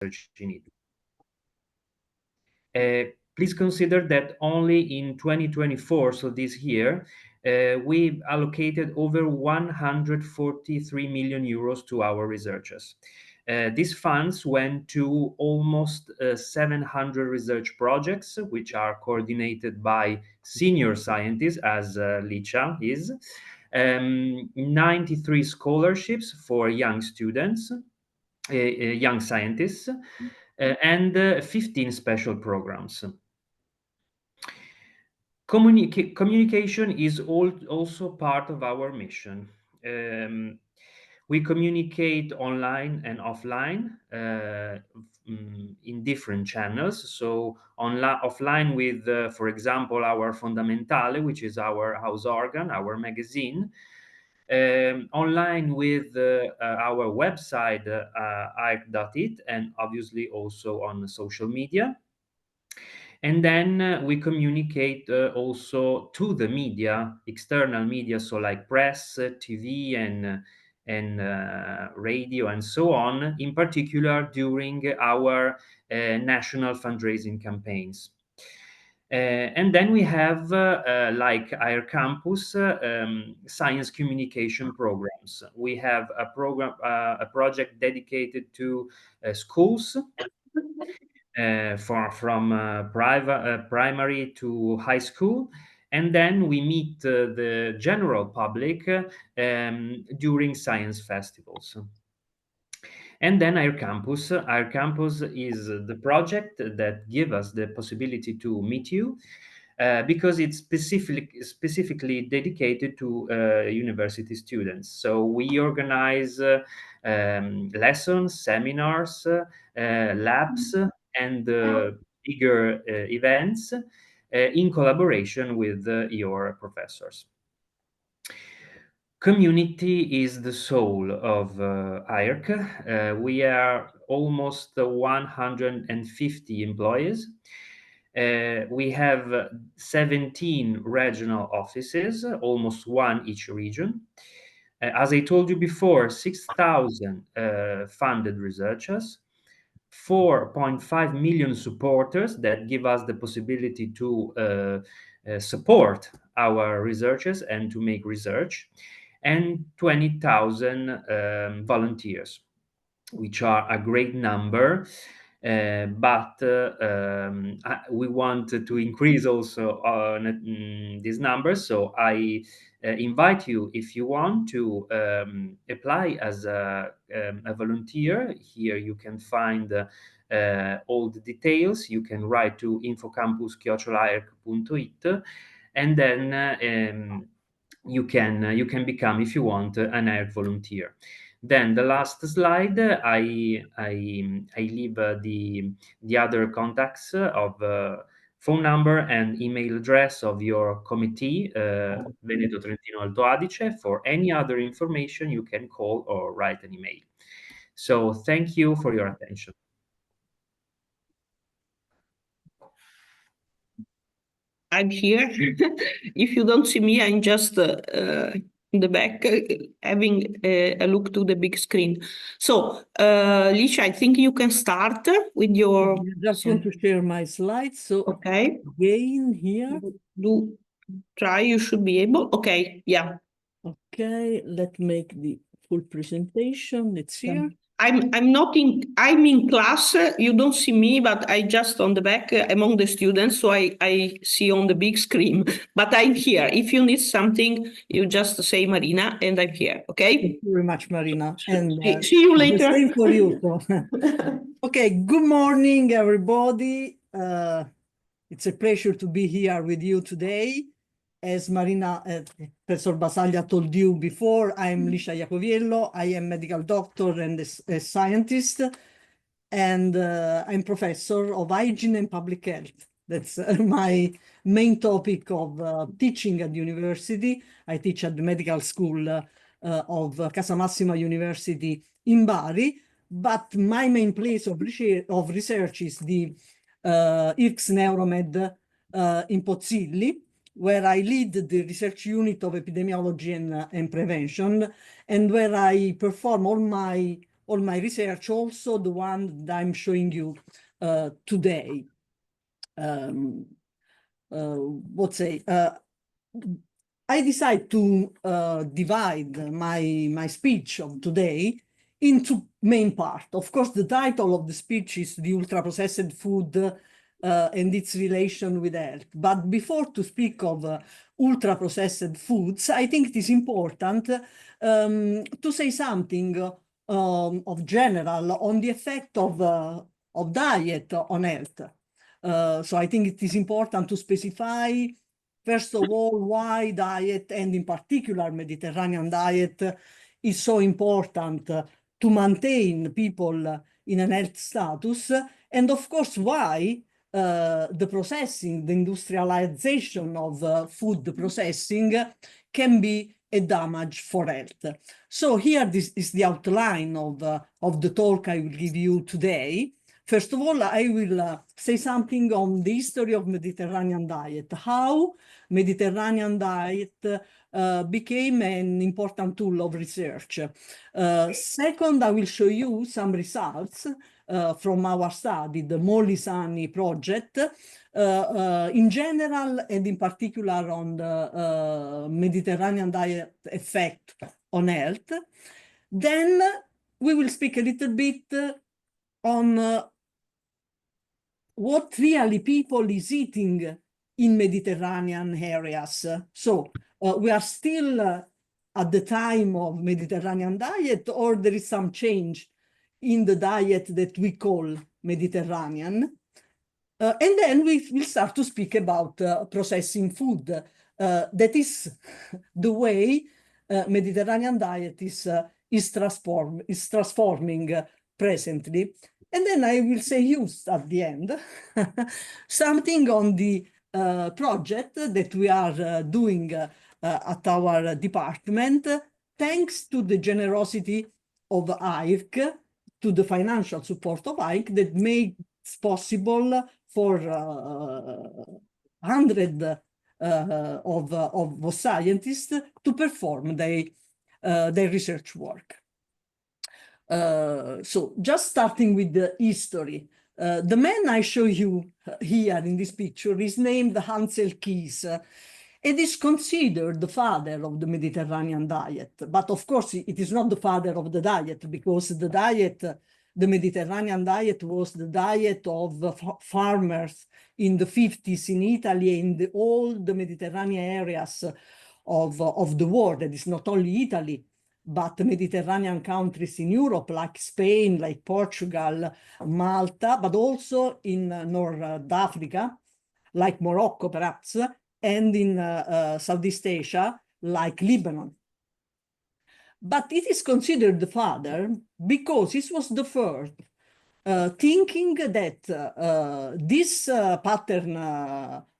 research in Italy. Please consider that only in 2024, so this year, we allocated over 143 million euros to our researchers. These funds went to almost 700 research projects, which are coordinated by senior scientists, as Licia is, 93 scholarships for young students, young scientists, and 15 special programs. Communication is also part of our mission. We communicate online and offline in different channels. So offline with, for example, our Fondamentale, which is our house organ, our magazine. Online with our website, AIRC.it, and obviously also on social media. And then we communicate also to the media, external media, so like press, TV, and radio, and so on, in particular during our national fundraising campaigns. And then we have, like our campus, science communication programs. We have a program, a project dedicated to schools, from primary to high school, and then we meet the general public during science festivals. And then our campus is the project that gives us the possibility to meet you, because it's specifically dedicated to university students. So we organize lessons, seminars, labs, and bigger events in collaboration with your professors. Community is the soul of AIRC. We are almost 150 employees. We have 17 regional offices, almost one each region. As I told you before, 6,000 funded researchers, 4.5 million supporters that give us the possibility to support our researchers and to make research, and 20,000 volunteers, which are a great number. But we want to increase also on these numbers. So I invite you, if you want to apply as a volunteer. Here you can find all the details. You can write to infocampus@airc.it, and then you can become, if you want, an AIRC volunteer. Then the last slide, I leave the other contacts of phone number and email address of your committee, Veneto Trentino Alto Adige. For any other information, you can call or write an email. So thank you for your attention. I'm here. If you don't see me, I'm just in the back having a look to the big screen. So, Licia, I think you can start with your... I just want to share my slides. So, okay. Again, here. Do try, you should be able. Okay, yeah. Okay, let's make the full presentation. It's here. I'm in class. You don't see me, but I just on the back among the students, so I see on the big screen. But I'm here. If you need something, you just say Marina, and I'm here. Okay. Thank you very much, Marina. And see you later. The same for you. So. Okay. Good morning, everybody. It's a pleasure to be here with you today. As Marina, Professor Basaglia told you before, I'm Licia Iacoviello. I am medical doctor and a scientist, and I'm professor of hygiene and public health. That's my main topic of teaching at university. I teach at the medical school of Casamassima University in Bari, but my main place of research is the AIRC Neuromed in Pozzilli, where I lead the research unit of epidemiology and prevention, and where I perform all my all my research, also the one that I'm showing you today. I decided to divide my speech of today into main part. Of course, the title of the speech is the ultra-processed food and its relation with health. But before to speak of ultra-processed foods, I think it is important to say something of general on the effect of diet on health. So I think it is important to specify, first of all, why diet, and in particular Mediterranean diet, is so important to maintain people in an health status, and of course why the processing, the industrialization of food processing can be a damage for health. So here this is the outline of the talk I will give you today. First of all, I will say something on the history of Mediterranean diet, how Mediterranean diet became an important tool of research. Second, I will show you some results from our study, the Molisani project, in general and in particular on the Mediterranean diet effect on health. Then we will speak a little bit on what really people is eating in Mediterranean areas. So we are still at the time of Mediterranean diet, or there is some change in the diet that we call Mediterranean. And then we will start to speak about processing food. That is the way Mediterranean diet is transforming presently. And then I will say used at the end something on the project that we are doing at our department, thanks to the generosity of AIRC, to the financial support of AIRC that makes possible for hundreds of scientists to perform their research work. So just starting with the history, the man I show you here in this picture is named Hansel Keys. It is considered the father of the Mediterranean diet, but of course it is not the father of the diet, because the diet, the Mediterranean diet, was the diet of farmers in the 50s in Italy and all the Mediterranean areas of the world. It is not only Italy, but Mediterranean countries in Europe, like Spain, like Portugal, Malta, but also in North Africa, like Morocco, perhaps, and in Southeast Asia, like Lebanon. But it is considered the father because it was the first thinking that this pattern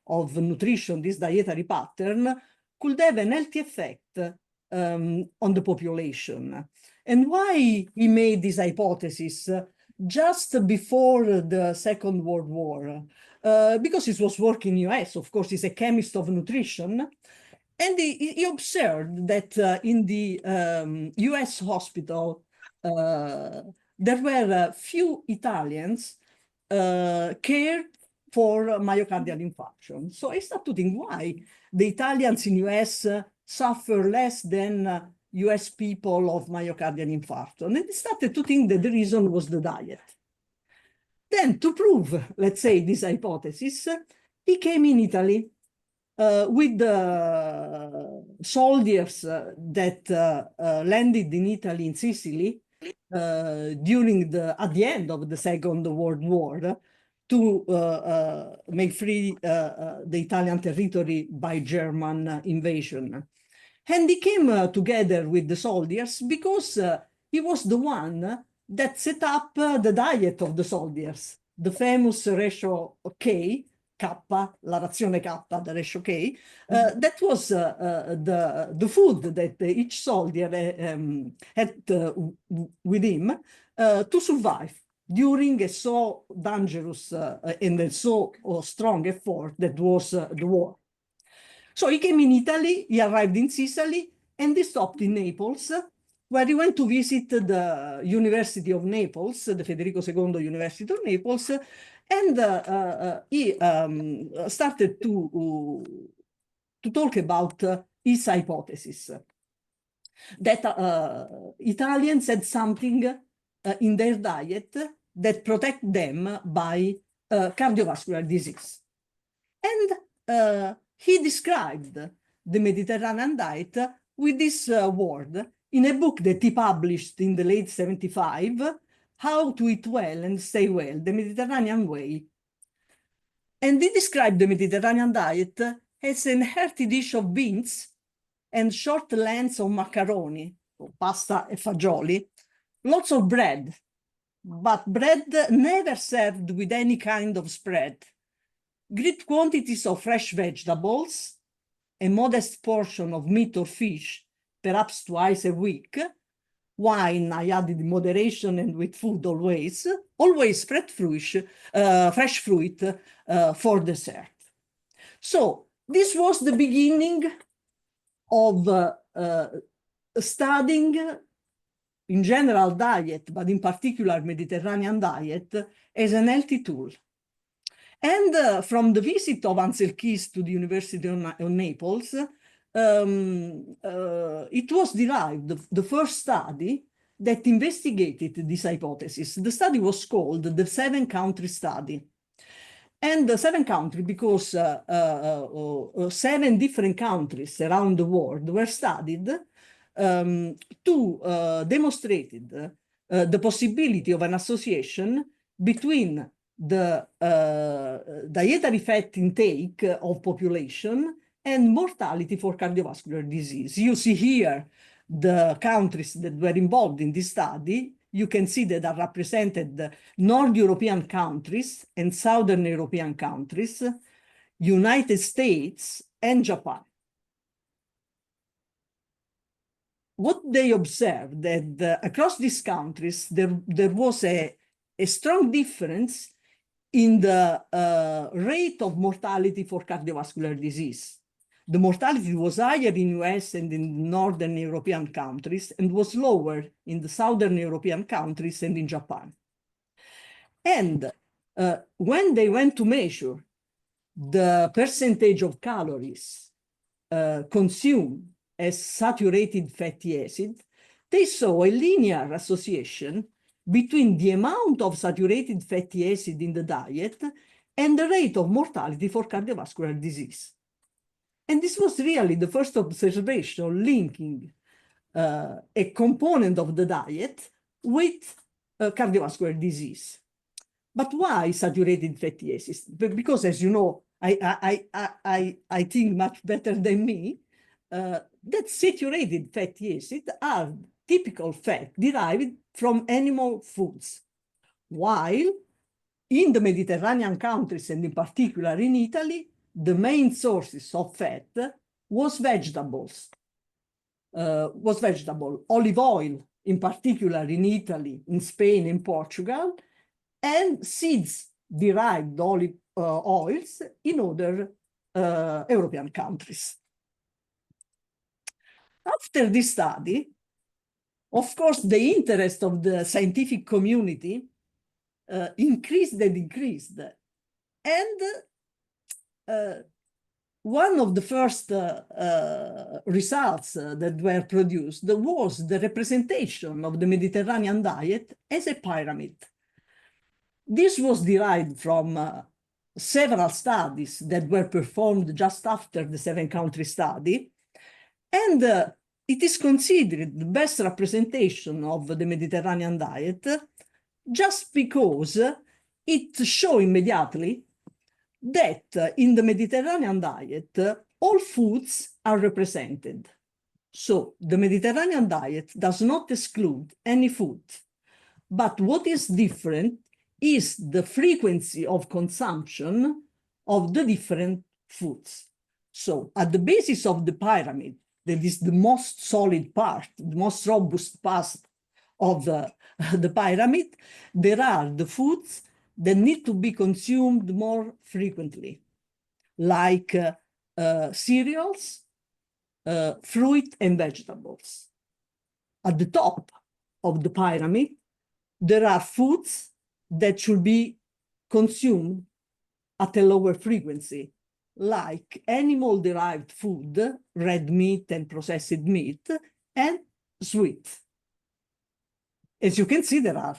of nutrition, this dietary pattern, could have an healthy effect on the population. And why he made this hypothesis just before the Second World War? Because he was working in US, of course, he's a chemist of nutrition, and he observed that in the US hospital, there were few Italians cared for myocardial infarction. So I started to think why the Italians in US suffer less than US people of myocardial infarction. And I started to think that the reason was the diet. Then to prove, let's say, this hypothesis, he came in Italy with the soldiers that landed in Italy, in Sicily, at the end of the Second World War, to make free the Italian territory by German invasion. And he came together with the soldiers because he was the one that set up the diet of the soldiers, the famous ratio K, Kappa, la razione K, the ratio K, that was the food that each soldier had with him to survive during a so dangerous and a so strong effort that was the war. So he came in Italy, he arrived in Sicily, and he stopped in Naples where he went to visit the University of Naples, the Federico II University of Naples, and he started to talk about his hypothesis that Italians had something in their diet that protect them by cardiovascular disease. And he described the Mediterranean diet with this word in a book that he published in the late 75, How to Eat Well and Stay Well, The Mediterranean Way. And he described the Mediterranean diet as an hearty dish of beans and short lengths of macaroni, or pasta e fagioli, lots of bread, but bread never served with any kind of spread, great quantities of fresh vegetables, a modest portion of meat or fish, perhaps twice a week, wine I added in moderation and with food always fresh fruit for dessert. So this was the beginning of studying in general diet, but in particular Mediterranean diet, as an healthy tool. And from the visit of Ansel Keys to the University of Naples, it was derived the first study that investigated this hypothesis. The study was called the 7-country study. And the 7 countries, because 7 different countries around the world were studied to demonstrate the possibility of an association between the dietary fat intake of population and mortality for cardiovascular disease. You see here the countries that were involved in this study. You can see that are represented North European countries and Southern European countries, United States, and Japan. What they observed that across these countries, there was a strong difference in the rate of mortality for cardiovascular disease. The mortality was higher in US and in Northern European countries and was lower in the Southern European countries and in Japan. And when they went to measure the percentage of calories consumed as saturated fatty acid, they saw a linear association between the amount of saturated fatty acid in the diet and the rate of mortality for cardiovascular disease. And this was really the first observation linking a component of the diet with cardiovascular disease. But why saturated fatty acids? Because, as you know, I think much better than me, that saturated fatty acids are typical fat derived from animal foods, while in the Mediterranean countries, and in particular in Italy, the main sources of fat was vegetable, olive oil, in particular in Italy, in Spain, in Portugal, and seeds-derived olive oils in other European countries. After this study, of course, the interest of the scientific community increased and increased. And one of the first results that were produced was the representation of the Mediterranean diet as a pyramid. This was derived from several studies that were performed just after the 7-country study, and it is considered the best representation of the Mediterranean diet just because it shows immediately that in the Mediterranean diet, all foods are represented. So the Mediterranean diet does not exclude any food. But what is different is the frequency of consumption of the different foods. So at the basis of the pyramid, that is the most solid part, the most robust part of the pyramid, there are the foods that need to be consumed more frequently, like cereals, fruit, and vegetables. at the top of the pyramid, there are foods that should be consumed at a lower frequency, like animal-derived food, red meat and processed meat, and sweet. As you can see, there are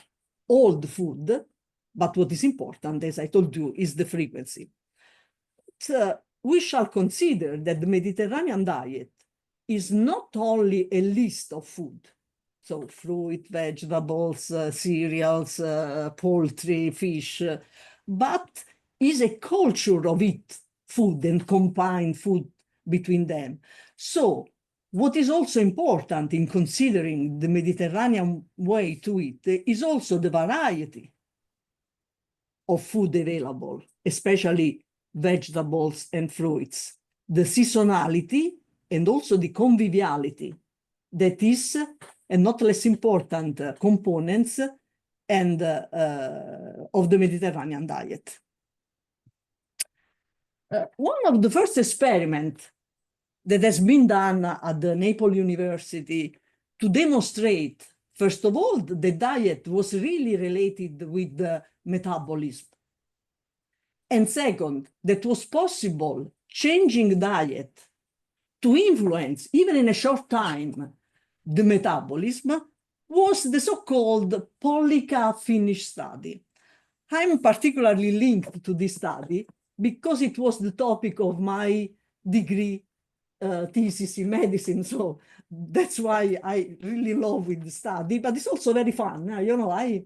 old food, but what is important, as I told you, is the frequency. So we shall consider that the Mediterranean diet is not only a list of food, so fruit, vegetables, cereals, poultry, fish, but is a culture of eat food and combine food between them. So what is also important in considering the Mediterranean way to eat is also the variety of food available, especially vegetables and fruits, the seasonality, and also the conviviality that is, and not less important, components and of the Mediterranean diet. One of the first experiments that has been done at the Naples University to demonstrate, first of all, the diet was really related with the metabolism. And second, that was possible changing diet to influence, even in a short time, the metabolism, was the so-called Pollica Finnish study. I'm particularly linked to this study because it was the topic of my degree thesis in medicine, so that's why I really love with the study, but it's also very fun. You know, I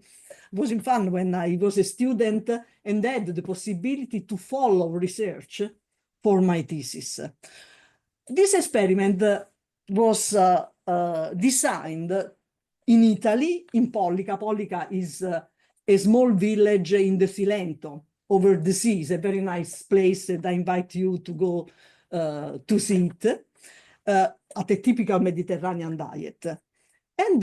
was in fun when I was a student and had the possibility to follow research for my thesis. This experiment was designed in Italy, in Pollica. Pollica is a small village in the Cilento, over the sea. It's a very nice place that I invite you to go to see it, at a typical Mediterranean diet. And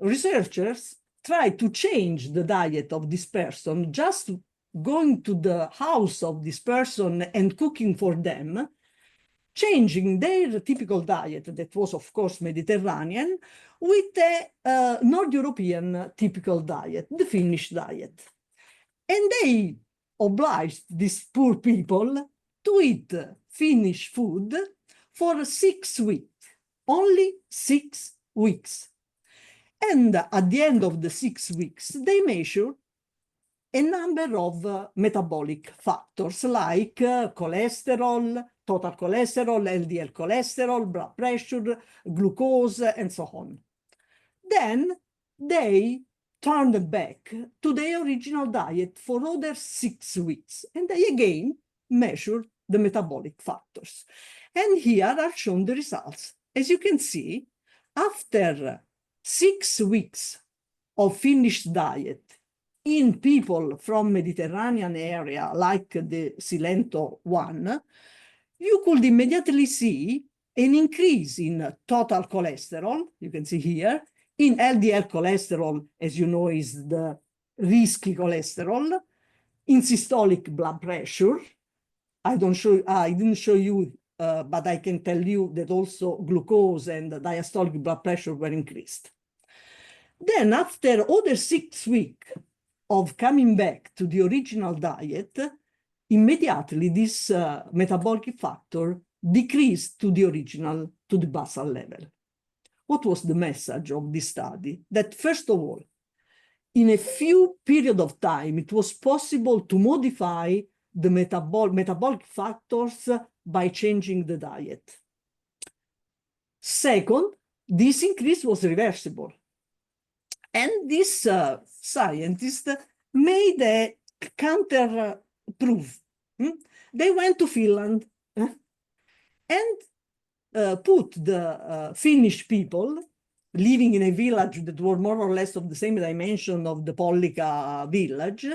researchers tried to change the diet of this person, just going to the house of this person and cooking for them, changing their typical diet, that was, of course, Mediterranean, with a North European typical diet, the Finnish diet. And they obliged these poor people to eat Finnish food for 6 weeks, only 6 weeks. And at the end of the 6 weeks, they measure a number of metabolic factors like cholesterol, total cholesterol, LDL cholesterol, blood pressure, glucose, and so on. Then they turned back to their original diet for another 6 weeks, and they again measured the metabolic factors. And here are shown the results. As you can see, after 6 weeks of Finnish diet in people from Mediterranean area, like the Cilento one, you could immediately see an increase in total cholesterol, you can see here, in LDL cholesterol, as you know, is the risky cholesterol, in systolic blood pressure. I didn't show you, but I can tell you that also glucose and diastolic blood pressure were increased. Then after other 6 weeks of coming back to the original diet, immediately this metabolic factor decreased to the original, to the basal level. What was the message of this study? That first of all, in a few period of time, it was possible to modify the metabolic factors by changing the diet. Second, this increase was reversible. And this scientist made a counter proof. They went to Finland and put the Finnish people living in a village that were more or less of the same dimension of the Pollica village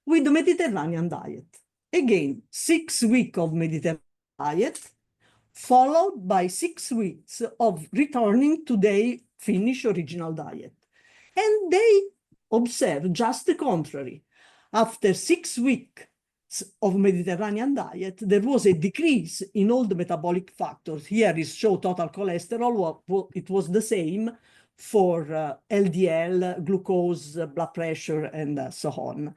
with the Mediterranean diet. Again, 6 weeks of Mediterranean diet, followed by 6 weeks of returning to their Finnish original diet. And they observed just the contrary. After 6 weeks, of Mediterranean diet, there was a decrease in all the metabolic factors. Here is show total cholesterol. It was the same for LDL, glucose, blood pressure, and so on.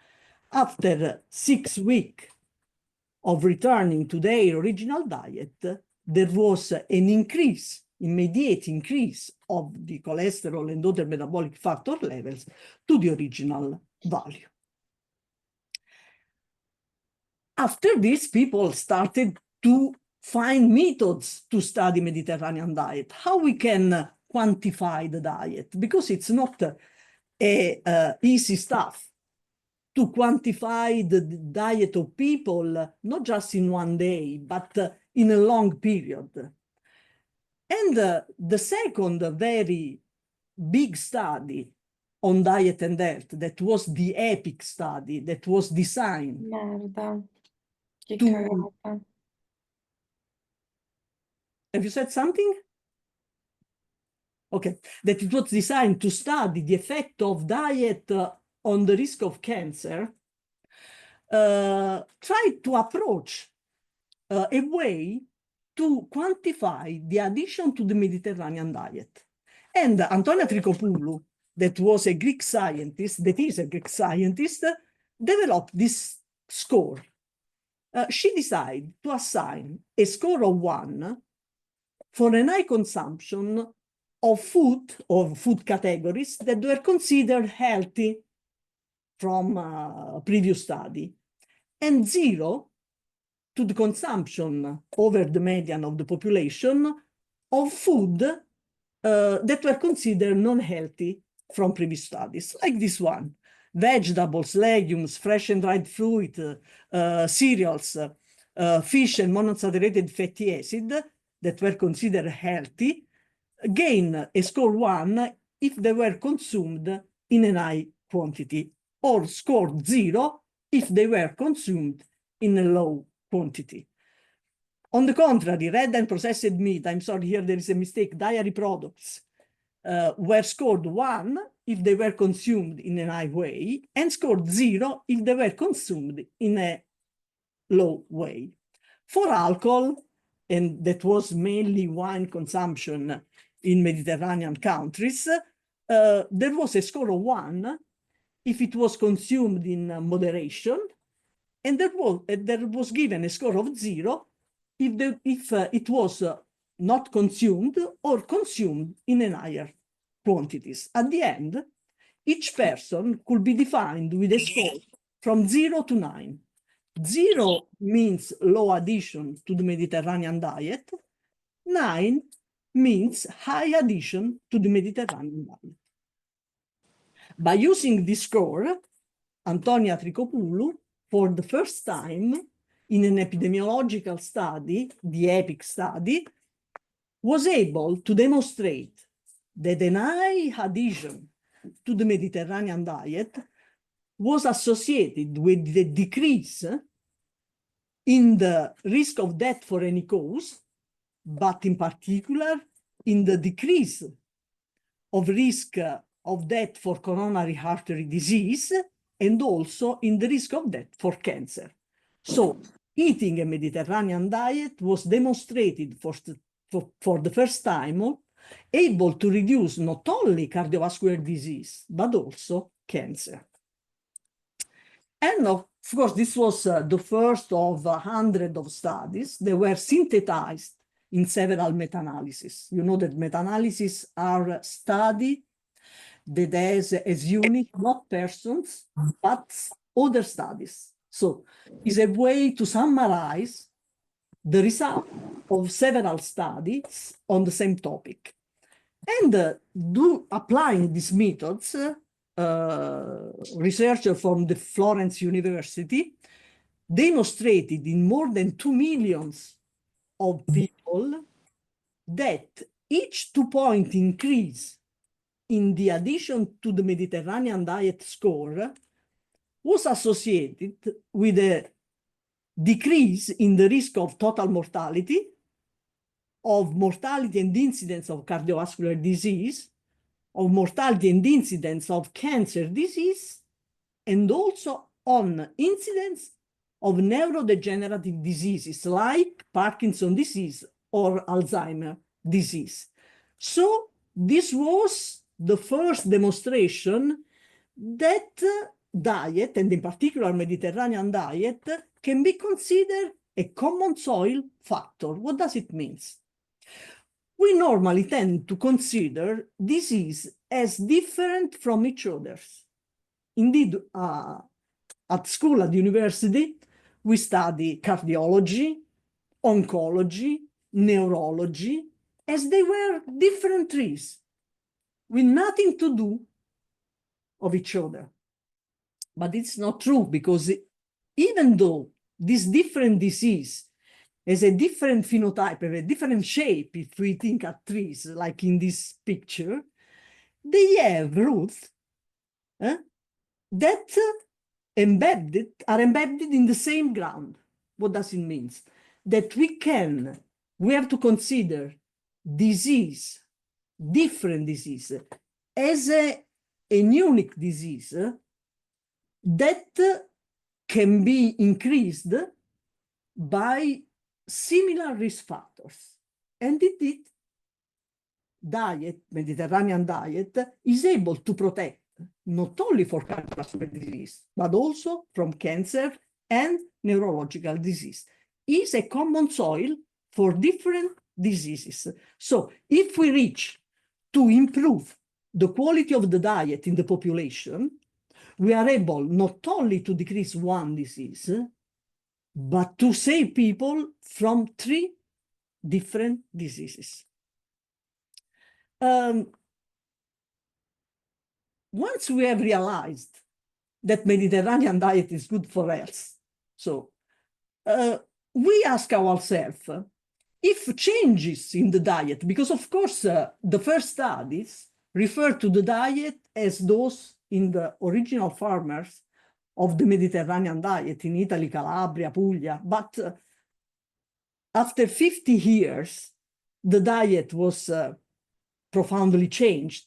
After 6 weeks of returning to their original diet, there was an increase, immediate increase of the cholesterol and other metabolic factor levels to the original value. After this, people started to find methods to study Mediterranean diet, how we can quantify the diet, because it's not easy stuff to quantify the diet of people, not just in one day, but in a long period. And the second very big study on diet and health, that was the AIRC study, that was designed Merda, che to... cagata. Have you said something? Okay, that it was designed to study the effect of diet on the risk of cancer, tried to approach a way to quantify the addition to the Mediterranean diet. And Antonia Tricopoulou, that was a Greek scientist, that is a Greek scientist, developed this score. She decided to assign a score of 1 for an high consumption of food categories that were considered healthy from previous study, and 0 to the consumption over the median of the population of food that were considered non-healthy from previous studies, like this one: vegetables, legumes, fresh and dried fruit, cereals, fish and monounsaturated fatty acid that were considered healthy, gain a score 1 if they were consumed in a high quantity, or scored 0 if they were consumed in a low quantity. On the contrary, red and processed meat, I'm sorry, here there is a mistake, dairy products, were scored 1 if they were consumed in a high way, and scored 0 if they were consumed in a low way. For alcohol, and that was mainly wine consumption in Mediterranean countries, there was a score of 1 if it was consumed in moderation, and there was given a score of 0 if it was not consumed or consumed in a higher quantities. At the end, each person could be defined with a score from 0 to 9. 0 means low addition to the Mediterranean diet. 9 means high addition to the Mediterranean diet. By using this score, Antonia Tricopoulou, for the first time in an epidemiological study, the AIRC study, was able to demonstrate that an high addition to the Mediterranean diet was associated with the decrease in the risk of death for any cause, but in particular in the decrease of risk of death for coronary artery disease, and also in the risk of death for cancer. So eating a Mediterranean diet was demonstrated for the first time able to reduce not only cardiovascular disease, but also cancer. And of course, this was the first of 100 of studies. They were synthesized in several meta-analyses. You know that meta-analyses are a study that has as unit not persons, but other studies. So it's a way to summarize the result of several studies on the same topic. And applying these methods, researchers from the Florence University demonstrated in more than 2 million of people that each 2-point increase in the addition to the Mediterranean diet score was associated with a decrease in the risk of total mortality, of mortality and incidence of cardiovascular disease, of mortality and incidence of cancer disease, and also on incidence of neurodegenerative diseases like Parkinson's disease or Alzheimer's disease. So this was the first demonstration that diet, and in particular Mediterranean diet, can be considered a common soil factor. What does it mean? We normally tend to consider disease as different from each other. Indeed, at school, at university, we study cardiology, oncology, neurology, as they were different trees with nothing to do of each other. But it's not true, because even though this different disease has a different phenotype, a different shape, if we think at trees, like in this picture, they have roots that are embedded in the same ground. What does it mean? That we have to consider disease, different disease, as a unique disease that can be increased by similar risk factors. And indeed, diet, Mediterranean diet, is able to protect not only for cardiovascular disease, but also from cancer and neurological disease. Is a common soil for different diseases. So if we reach to improve the quality of the diet in the population, we are able not only to decrease one disease, but to save people from 3 different diseases. Once we have realized that Mediterranean diet is good for health, so we ask ourselves if changes in the diet, because of course the first studies refer to the diet as those in the original farmers of the Mediterranean diet in Italy, Calabria, Puglia, but after 50 years, the diet was profoundly changed.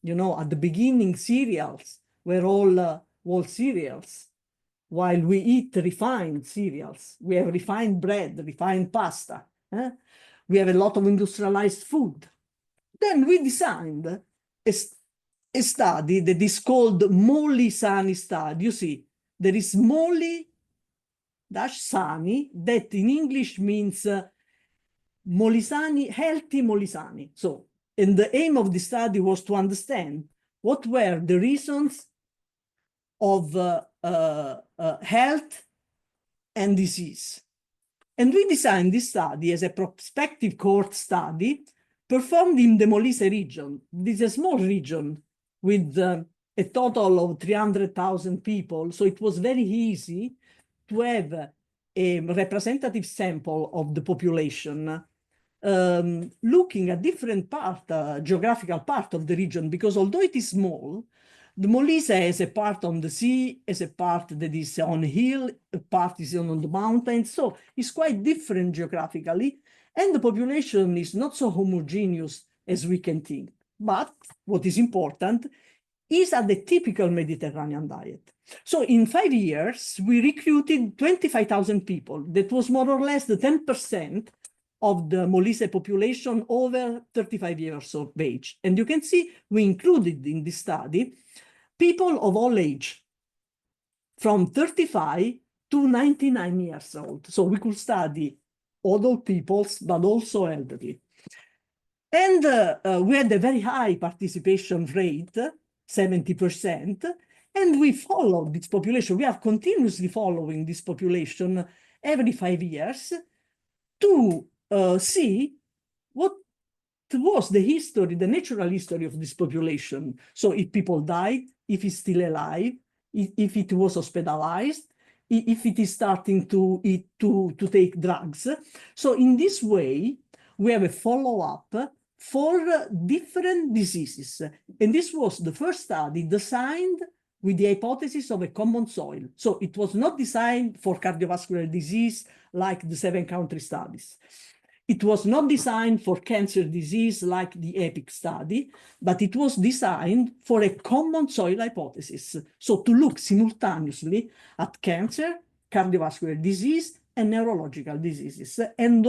You know, at the beginning, cereals were all whole cereals, while we eat refined cereals. We have refined bread, refined pasta. We have a lot of industrialized food. Then we designed a study that is called Molli-Sani study. You see, there is Molli-Sani, that in English means Molli-Sani, healthy Molli-Sani. So, and the aim of the study was to understand what were the reasons of health and disease. And we designed this study as a prospective cohort study performed in the Molise region. This is a small region with a total of 300,000 people. So it was very easy to have a representative sample of the population looking at different geographical part of the region, because although it is small, the Molise has a part on the sea, has a part that is on a hill, a part is on the mountains, so it's quite different geographically, and the population is not so homogeneous as we can think. But what is important is at the typical Mediterranean diet. So in 5 years, we recruited 25,000 people. That was more or less the 10% of the Molise population over 35 years of age. And you can see we included in this study people of all age, from 35 to 99 years old. So we could study adult peoples, but also elderly. And we had a very high participation rate, 70%, and we followed this population. We are continuously following this population every 5 years to see what was the history, the natural history of this population. So if people died, if it's still alive, if it was hospitalized, if it is starting to take drugs. So in this way, we have a follow-up for different diseases. And this was the first study designed with the hypothesis of a common soil. So it was not designed for cardiovascular disease like the 7 country studies. It was not designed for cancer disease like the EPIC study, but it was designed for a common soil hypothesis. So to look simultaneously at cancer, cardiovascular disease and neurological diseases, and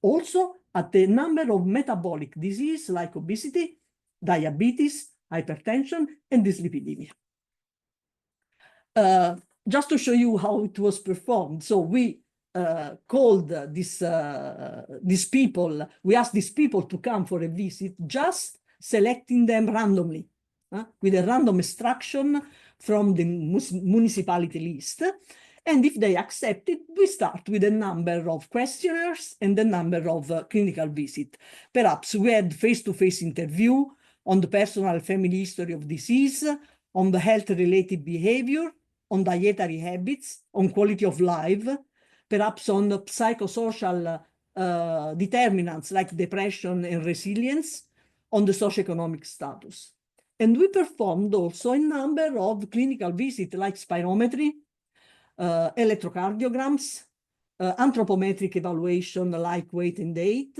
also at the number of metabolic disease like obesity, diabetes, hypertension, and dyslipidemia. Just to show you how it was performed, so we called these people, we asked these people to come for a visit, just selecting them randomly, with a random extraction from the municipality list. And if they accepted, we start with a number of questionnaires and a number of clinical visits. Perhaps we had face-to-face interview on the personal family history of disease, on the health-related behavior, on dietary habits, on quality of life, perhaps on the psychosocial determinants like depression and resilience, on the socioeconomic status. And we performed also a number of clinical visits like spirometry, electrocardiograms, anthropometric evaluation like weight and height,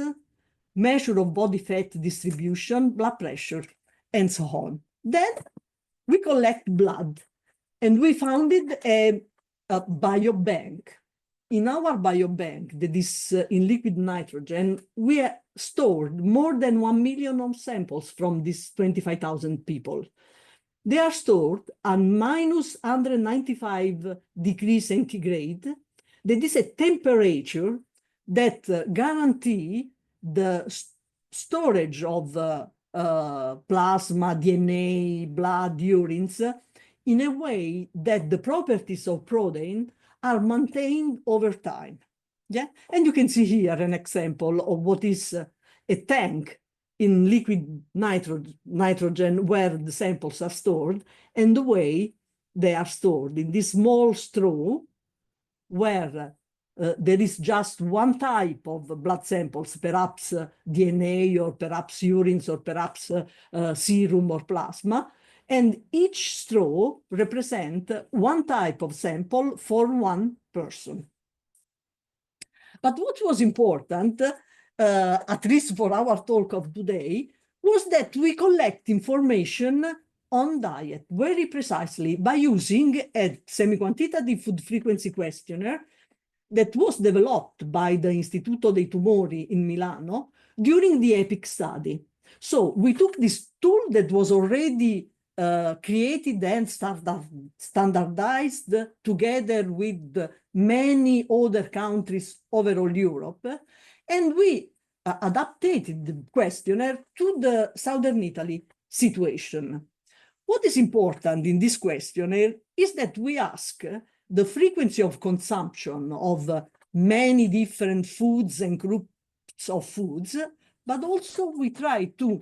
measure of body fat distribution, blood pressure, and so on. Then we collect blood, and we founded a biobank. In our biobank that is in liquid nitrogen, we stored more than 1 million of samples from these 25,000 people. They are stored at minus 195 degrees centigrade. That is a temperature that guarantee the storage of plasma, DNA, blood, urines in a way that the properties of protein are maintained over time. Yeah, and you can see here an example of what is a tank in liquid nitrogen where the samples are stored, and the way they are stored in this small straw where there is just one type of blood samples, perhaps DNA or perhaps urines or perhaps serum or plasma, and each straw represents one type of sample for one person. But what was important, at least for our talk of today, was that we collect information on diet very precisely by using a semi-quantitative food frequency questionnaire that was developed by the Istituto dei Tumori in Milano during the EPIC study. So we took this tool that was already created and standardized together with many other countries overall Europe, and we adapted the questionnaire to the Southern Italy situation. What is important in this questionnaire is that we ask the frequency of consumption of many different foods and groups of foods, but also we try to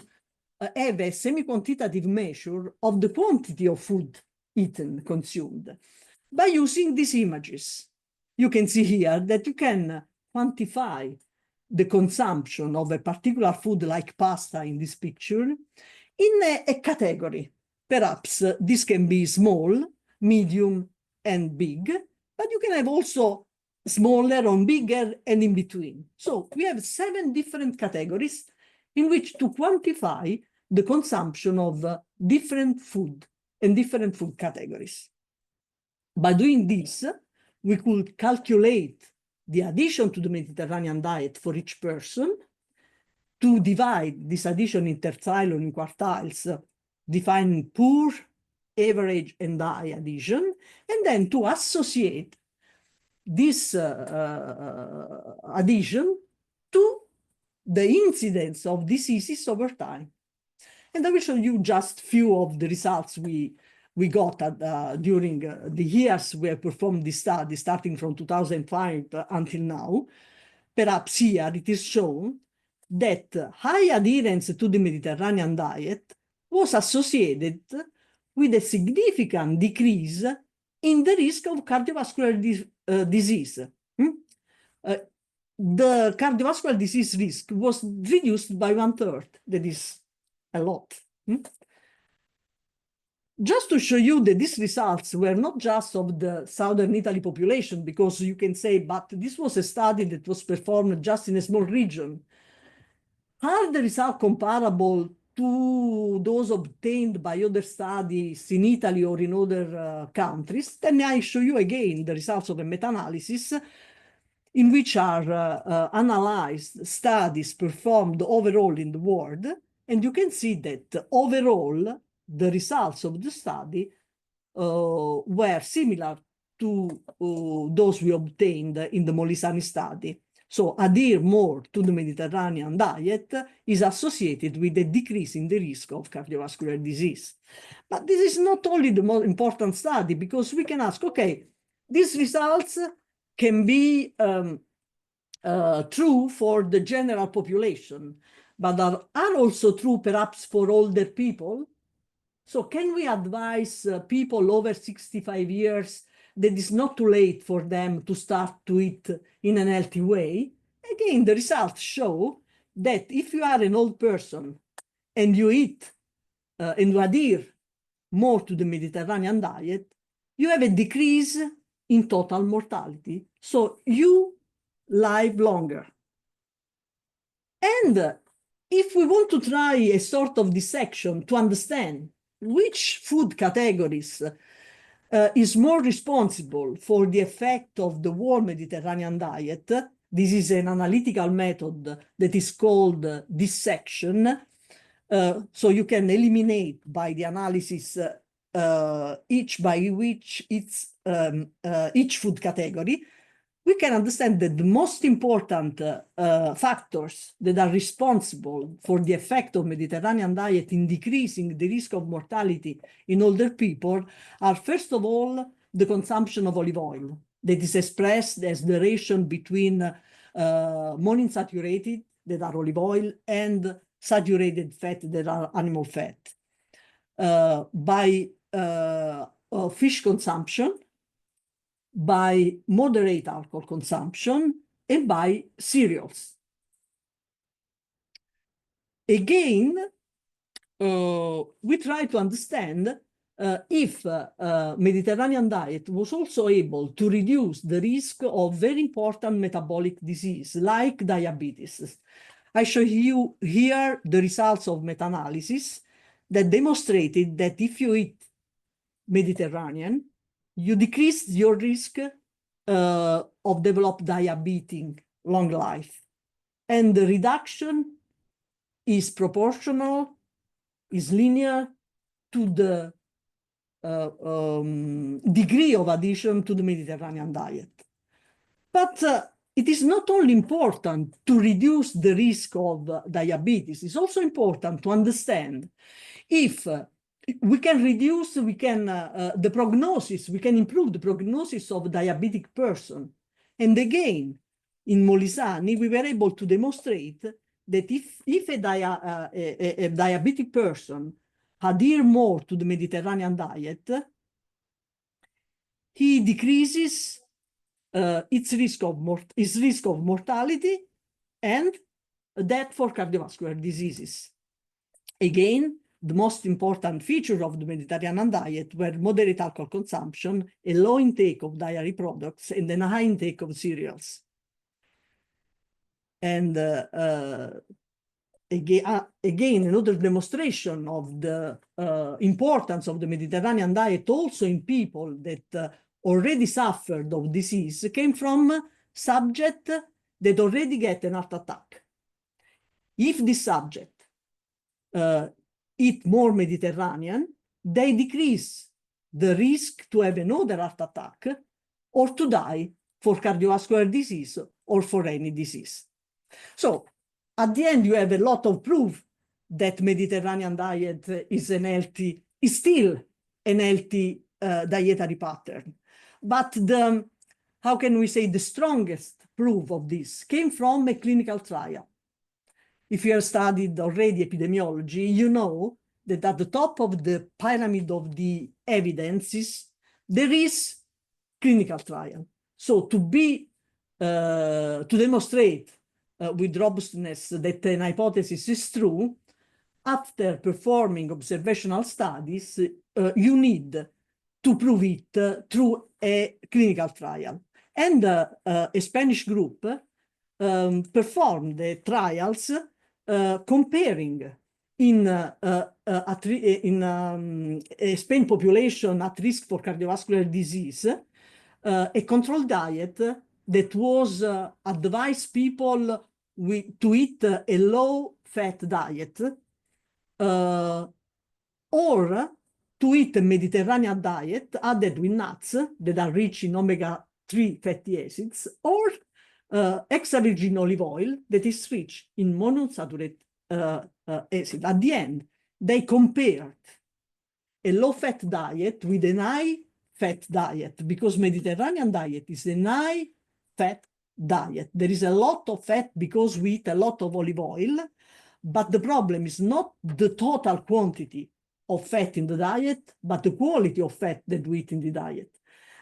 have a semi-quantitative measure of the quantity of food eaten, consumed, by using these images. You can see here that you can quantify the consumption of a particular food like pasta in this picture in a category. Perhaps this can be small, medium, and big, but you can have also smaller or bigger and in between. So we have 7 different categories in which to quantify the consumption of different food and different food categories. By doing this, we could calculate the addition to the Mediterranean diet for each person, to divide this addition in tertile and in quartiles, defining poor, average, and high addition, and then to associate this addition to the incidence of diseases over time. And I will show you just few of the results we got during the years we have performed this study, starting from 2005 until now. Perhaps here it is shown that high adherence to the Mediterranean diet was associated with a significant decrease in the risk of cardiovascular disease. The cardiovascular disease risk was reduced by 1/3. That is a lot. Just to show you that these results were not just of the Southern Italy population, because you can say, but this was a study that was performed just in a small region. Are the results comparable to those obtained by other studies in Italy or in other countries, then I show you again the results of a meta-analysis in which are analyzed studies performed overall in the world. And you can see that overall, the results of the study were similar to those we obtained in the Molisani study. So adhere more to the Mediterranean diet is associated with a decrease in the risk of cardiovascular disease. But this is not only the most important study, because we can ask, okay, these results can be true for the general population, but are also true perhaps for older people. So can we advise people over 65 years that it's not too late for them to start to eat in an healthy way? Again, the results show that if you are an old person and you eat and you adhere more to the Mediterranean diet, you have a decrease in total mortality. So you live longer. And if we want to try a sort of dissection to understand which food categories is more responsible for the effect of the whole Mediterranean diet, this is an analytical method that is called dissection. So you can eliminate by the analysis each food category. We can understand that the most important factors that are responsible for the effect of Mediterranean diet in decreasing the risk of mortality in older people are, first of all, the consumption of olive oil, that is expressed as the ratio between monounsaturated, that are olive oil, and saturated fat, that are animal fat. By fish consumption, by moderate alcohol consumption, and by cereals. Again, we try to understand if Mediterranean diet was also able to reduce the risk of very important metabolic disease like diabetes. I show you here the results of meta-analysis that demonstrated that if you eat Mediterranean, you decrease your risk of develop diabetes long life. And the reduction is proportional, is linear to the degree of addition to the Mediterranean diet. But it is not only important to reduce the risk of diabetes, it's also important to understand if we can reduce, the prognosis, we can improve the prognosis of a diabetic person. And again, in Molisani, we were able to demonstrate that if a diabetic person adhere more to the Mediterranean diet, he decreases its risk of mortality and death for cardiovascular diseases. Again, the most important feature of the Mediterranean diet were moderate alcohol consumption, a low intake of dairy products, and a high intake of cereals. And again, another demonstration of the importance of the Mediterranean diet also in people that already suffered of disease came from subjects that already get an heart attack. If this subject eat more Mediterranean, they decrease the risk to have another heart attack or to die for cardiovascular disease or for any disease. So at the end, you have a lot of proof that Mediterranean diet is still an healthy dietary pattern. But how can we say the strongest proof of this came from a clinical trial. If you have studied already epidemiology, you know that at the top of the pyramid of the evidences, there is clinical trial. So to demonstrate with robustness that an hypothesis is true, after performing observational studies, you need to prove it through a clinical trial. And a Spanish group performed the trials comparing in a Spain population at risk for cardiovascular disease, a controlled diet that was advised people to eat a low-fat diet or to eat a Mediterranean diet added with nuts that are rich in omega-3 fatty acids, or extra virgin olive oil that is rich in monounsaturated acid. At the end, they compared a low-fat diet with an high-fat diet, because Mediterranean diet is an high-fat diet. There is a lot of fat because we eat a lot of olive oil, but the problem is not the total quantity of fat in the diet, but the quality of fat that we eat in the diet.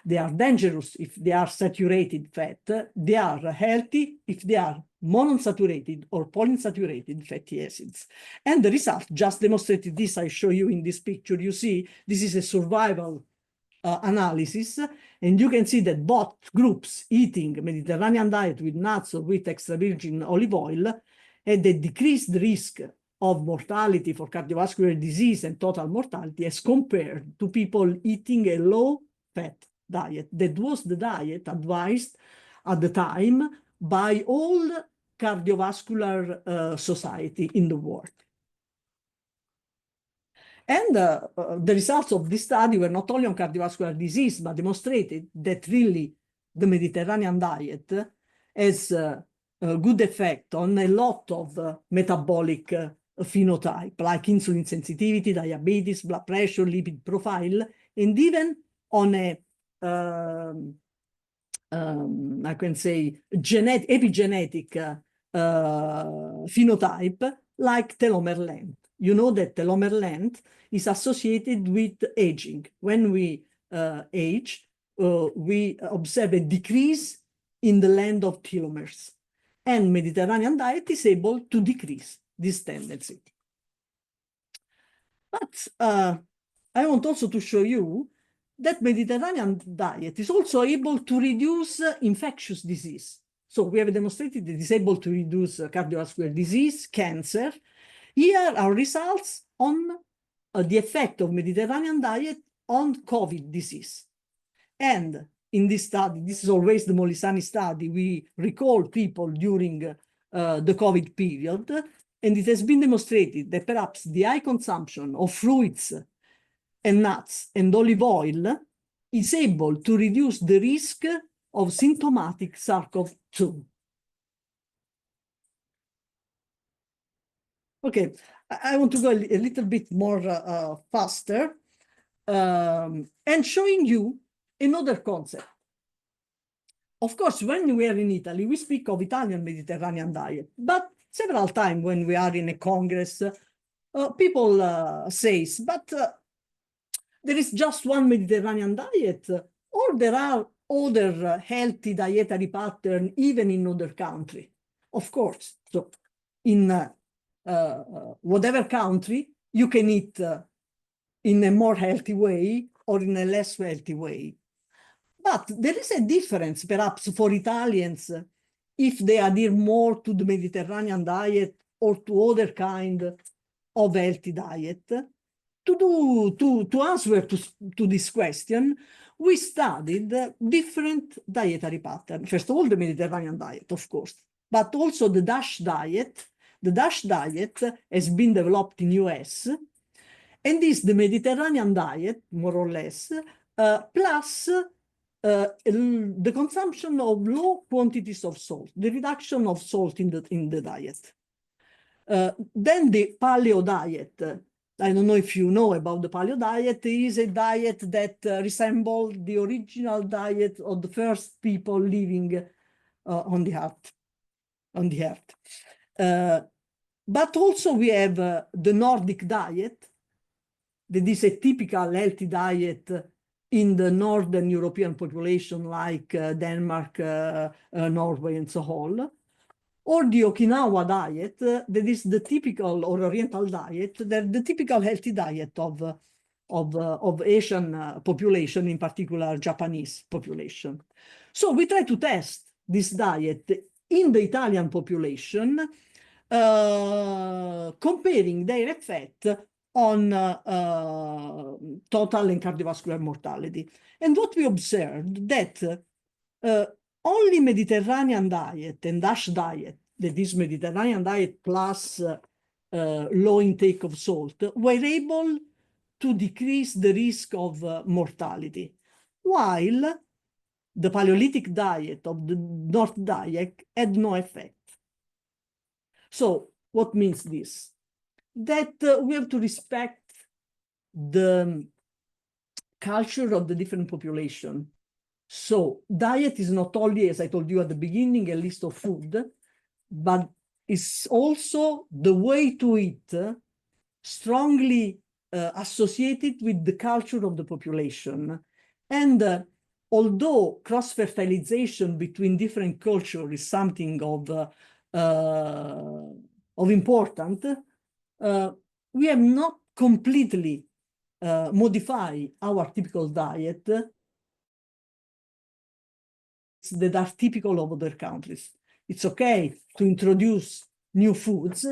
They are dangerous if they are saturated fat. They are healthy if they are monounsaturated or polyunsaturated fatty acids. And the result just demonstrated this. I show you in this picture. You see, this is a survival analysis, and you can see that both groups eating Mediterranean diet with nuts or with extra virgin olive oil had a decreased risk of mortality for cardiovascular disease and total mortality as compared to people eating a low-fat diet. That was the diet advised at the time by all cardiovascular society in the world. And the results of this study were not only on cardiovascular disease, but demonstrated that really the Mediterranean diet has a good effect on a lot of metabolic phenotype, like insulin sensitivity, diabetes, blood pressure, lipid profile, and even on a I can say epigenetic phenotype, like telomere length. You know that telomere length is associated with aging. When we age, we observe a decrease in the length of telomeres, and Mediterranean diet is able to decrease this tendency. But I want also to show you that Mediterranean diet is also able to reduce infectious disease. So we have demonstrated that it is able to reduce cardiovascular disease, cancer. Here are results on the effect of Mediterranean diet on COVID disease. And in this study, this is always the Molisani study, we recall people during the COVID period, and it has been demonstrated that perhaps the high consumption of fruits and nuts and olive oil is able to reduce the risk of symptomatic SARS-CoV-2. Okay, I want to go a little bit more faster and showing you another concept. Of course, when we are in Italy, we speak of Italian Mediterranean diet, but several times when we are in a congress, people say, but there is just one Mediterranean diet, or there are other healthy dietary patterns even in other countries. Of course, so in whatever country, you can eat in a more healthy way or in a less healthy way. But there is a difference, perhaps, for Italians if they adhere more to the Mediterranean diet or to other kind of healthy diet. To answer to this question, we studied different dietary patterns. First of all, the Mediterranean diet, of course, but also the DASH diet. The DASH diet has been developed in US, and is the Mediterranean diet, more or less, plus the consumption of low quantities of salt, the reduction of salt in the diet. Then the paleo diet. I don't know if you know about the paleo diet. It is a diet that resembles the original diet of the first people living on the earth. But also we have the Nordic diet, that is a typical healthy diet in the Northern European population, like Denmark, Norway, and so on. Or the Okinawa diet, that is the typical, or Oriental diet, the typical healthy diet of Asian population, in particular Japanese population. So we try to test this diet in the Italian population comparing their effect on total and cardiovascular mortality. And what we observed that only Mediterranean diet and DASH diet, that is Mediterranean diet plus low intake of salt, were able to decrease the risk of mortality, while the Paleolithic diet of the North diet had no effect. So what means this? That we have to respect the culture of the different population. So diet is not only, as I told you at the beginning, a list of food, but it's also the way to eat strongly associated with the culture of the population. And although cross-fertilization between different cultures is something of important, we have not completely modified our typical diet that are typical of other countries. It's okay to introduce new foods,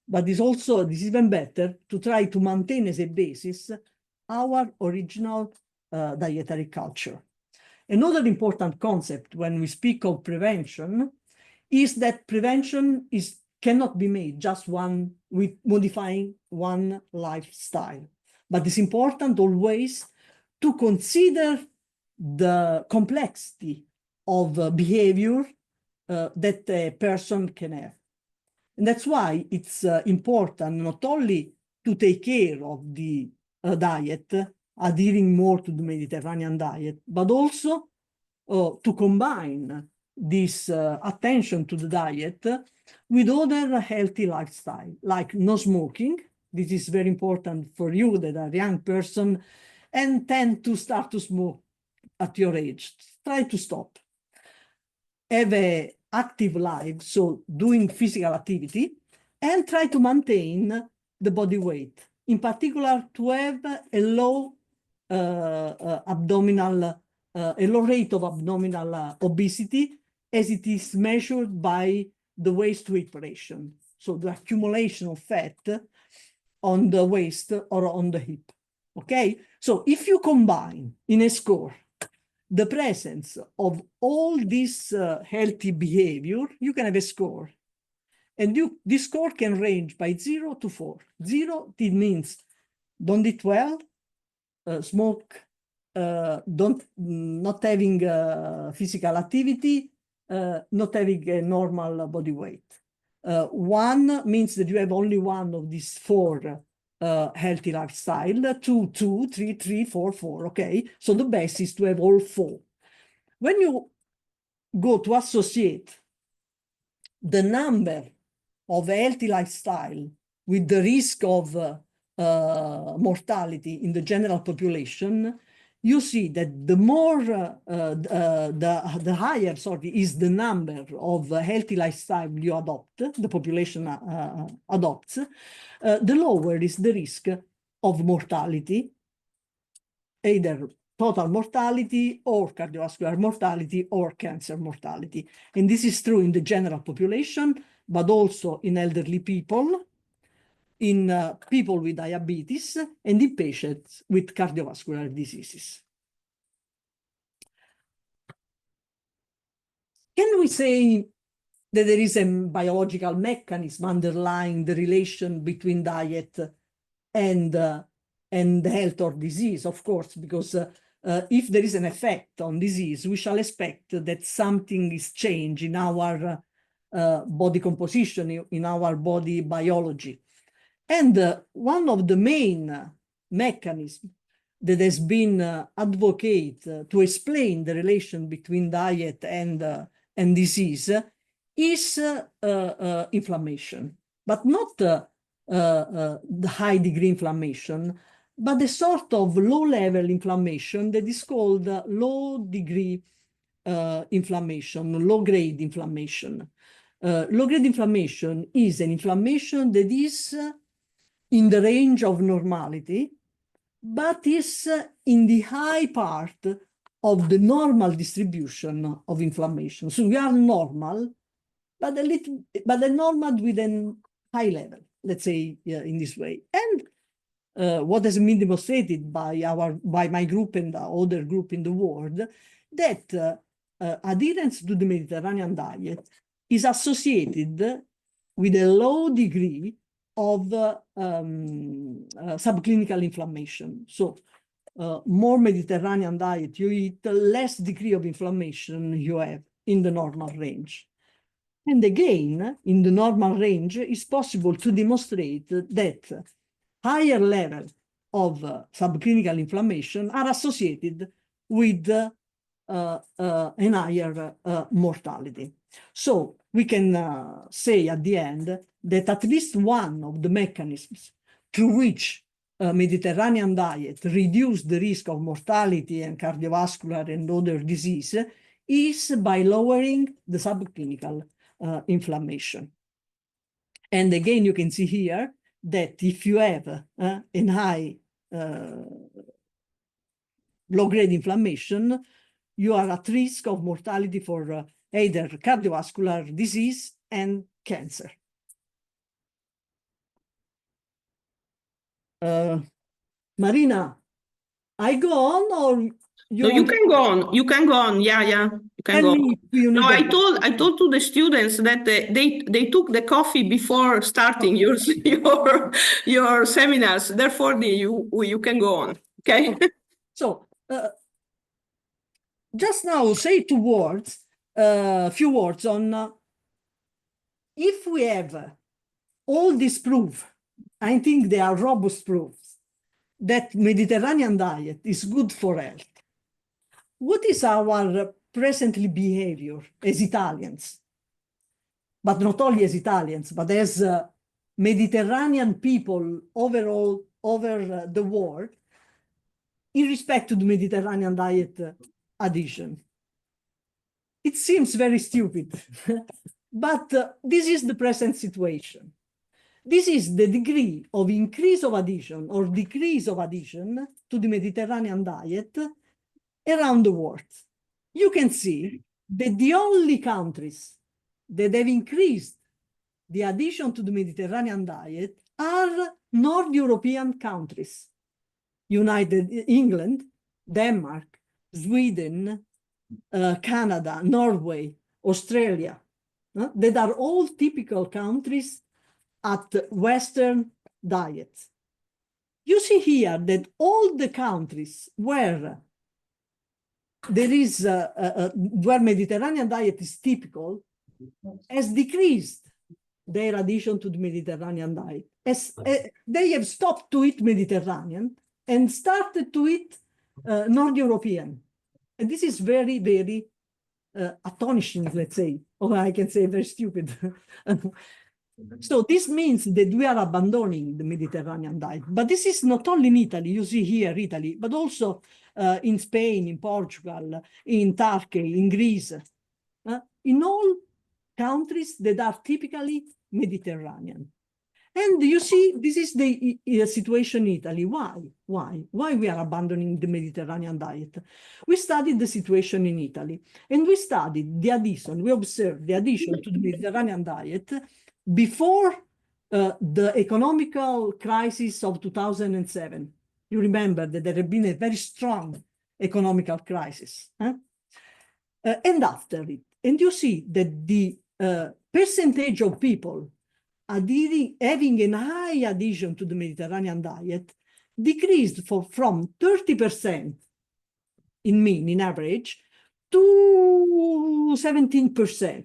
but it's even better to try to maintain as a basis our original dietary culture. Another important concept when we speak of prevention is that prevention cannot be made just with modifying one lifestyle, but it's important always to consider the complexity of behavior that a person can have. And that's why it's important not only to take care of the diet, adhering more to the Mediterranean diet, but also to combine this attention to the diet with other healthy lifestyle, like no smoking. This is very important for you that are a young person and tend to start to smoke at your age. Try to stop. Have an active life, so doing physical activity, and try to maintain the body weight. In particular, to have a low rate of abdominal obesity, as it is measured by the waist-to-hip ratio. So the accumulation of fat on the waist or on the hip. Okay, so if you combine in a score the presence of all this healthy behavior, you can have a score. And this score can range by 0 to 4. 0, it means don't eat well, smoke, not having physical activity, not having a normal body weight. 1 means that you have only one of these 4 healthy lifestyle. 2, 2, 3, 3, 4, 4. Okay, so the best is to have all 4. When you go to associate the number of healthy lifestyle with the risk of mortality in the general population, you see that the more the higher, is the number of healthy lifestyle you adopt, the population adopts, the lower is the risk of mortality, either total mortality or cardiovascular mortality or cancer mortality. And this is true in the general population, but also in elderly people, in people with diabetes, and in patients with cardiovascular diseases. Can we say that there is a biological mechanism underlying the relation between diet and health or disease? Of course, because if there is an effect on disease, we shall expect that something is changed in our body composition, in our body biology. And one of the main mechanisms that has been advocated to explain the relation between diet and disease is inflammation, but not the high degree inflammation, but a sort of low-level inflammation that is called low-degree inflammation, low-grade inflammation. Low-grade inflammation is an inflammation that is in the range of normality, but is in the high part of the normal distribution of inflammation. So we are normal, but normal with an high level, let's say, in this way. And what has been demonstrated by my group and the other group in the world, that adherence to the Mediterranean diet is associated with a low degree of subclinical inflammation. So more Mediterranean diet you eat, less degree of inflammation you have in the normal range. And again, in the normal range, it's possible to demonstrate that higher level of subclinical inflammation are associated with an higher mortality. So we can say at the end that at least one of the mechanisms through which Mediterranean diet reduce the risk of mortality and cardiovascular and other disease is by lowering the subclinical inflammation. And again, you can see here that if you have a high low-grade inflammation, you are at risk of mortality for either cardiovascular disease and cancer. Marina, I go on, or No, you can go on. You can go on. Yeah, yeah. You can go on. No, I told to the students that they took the coffee before starting your seminars. Therefore, you can go on. Okay. So just now, say two words, few words on if we have all these proof. I think they are robust proofs that Mediterranean diet is good for health. What is our presently behavior as Italians? But not only as Italians, but as Mediterranean people overall over the world in respect to the Mediterranean diet addition. It seems very stupid, but this is the present situation. This is the degree of increase of addition or decrease of addition to the Mediterranean diet around the world. You can see that the only countries that have increased the addition to the Mediterranean diet are North European countries. England, Denmark, Sweden, Canada, Norway, Australia, that are all typical countries at Western diets. You see here that all the countries where there is where Mediterranean diet is typical has decreased their addition to the Mediterranean diet. As they have stopped to eat Mediterranean and started to eat North European. And this is very, very astonishing, let's say, or I can say very stupid. So this means that we are abandoning the Mediterranean diet. But this is not only in Italy, you see here Italy, but also in Spain, in Portugal, in Turkey, in Greece, in all countries that are typically Mediterranean. And you see, this is the situation in Italy. Why we are abandoning the Mediterranean diet? We studied the situation in Italy, and we studied the addition, we observed the addition to the Mediterranean diet before the economical crisis of 2007. You remember that there had been a very strong economical crisis. And after it. And you see that the percentage of people having a high addition to the Mediterranean diet decreased from 30% in mean, in average, to 17%.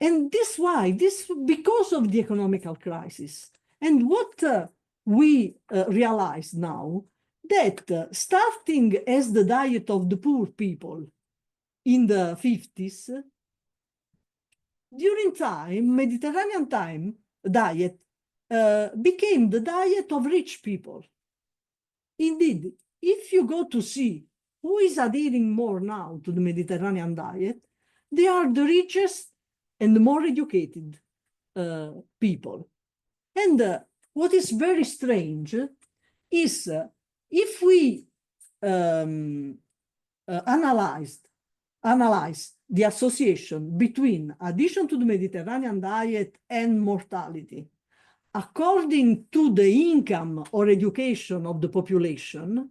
And because of the economical crisis. And what we realize now, that starting as the diet of the poor people in the 50s, during time, Mediterranean diet became the diet of rich people. Indeed, if you go to see who is adhering more now to the Mediterranean diet, they are the richest and the more educated people. And what is very strange is analyze the association between addition to the Mediterranean diet and mortality according to the income or education of the population,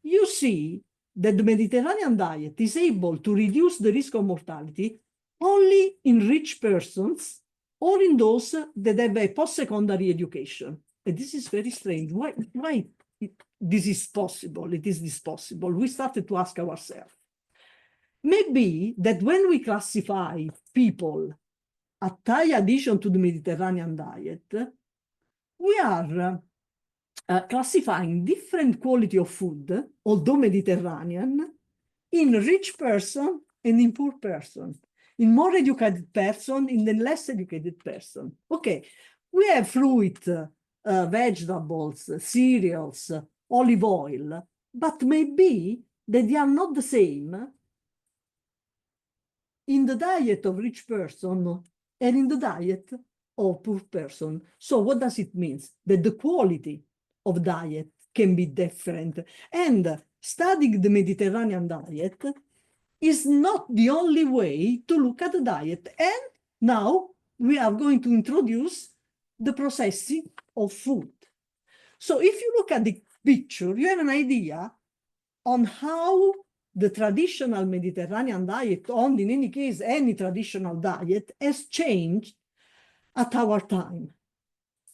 you see that the Mediterranean diet is able to reduce the risk of mortality only in rich persons or in those that have a post-secondary education. And this is very strange. Why this is possible? It is this possible. We started to ask ourselves. Maybe that when we classify people at high addition to the Mediterranean diet, we are classifying different quality of food, although Mediterranean, in rich person and in poor person, in more educated person, in the less educated person. Okay, we have fruit, vegetables, cereals, olive oil, but maybe that they are not the same in the diet of rich person and in the diet of poor person. So what does it mean? That the quality of diet can be different. And studying the Mediterranean diet is not the only way to look at the diet. And now we are going to introduce the processing of food. So if you look at the picture, you have an idea on how the traditional Mediterranean diet, and in any case, any traditional diet, has changed at our time.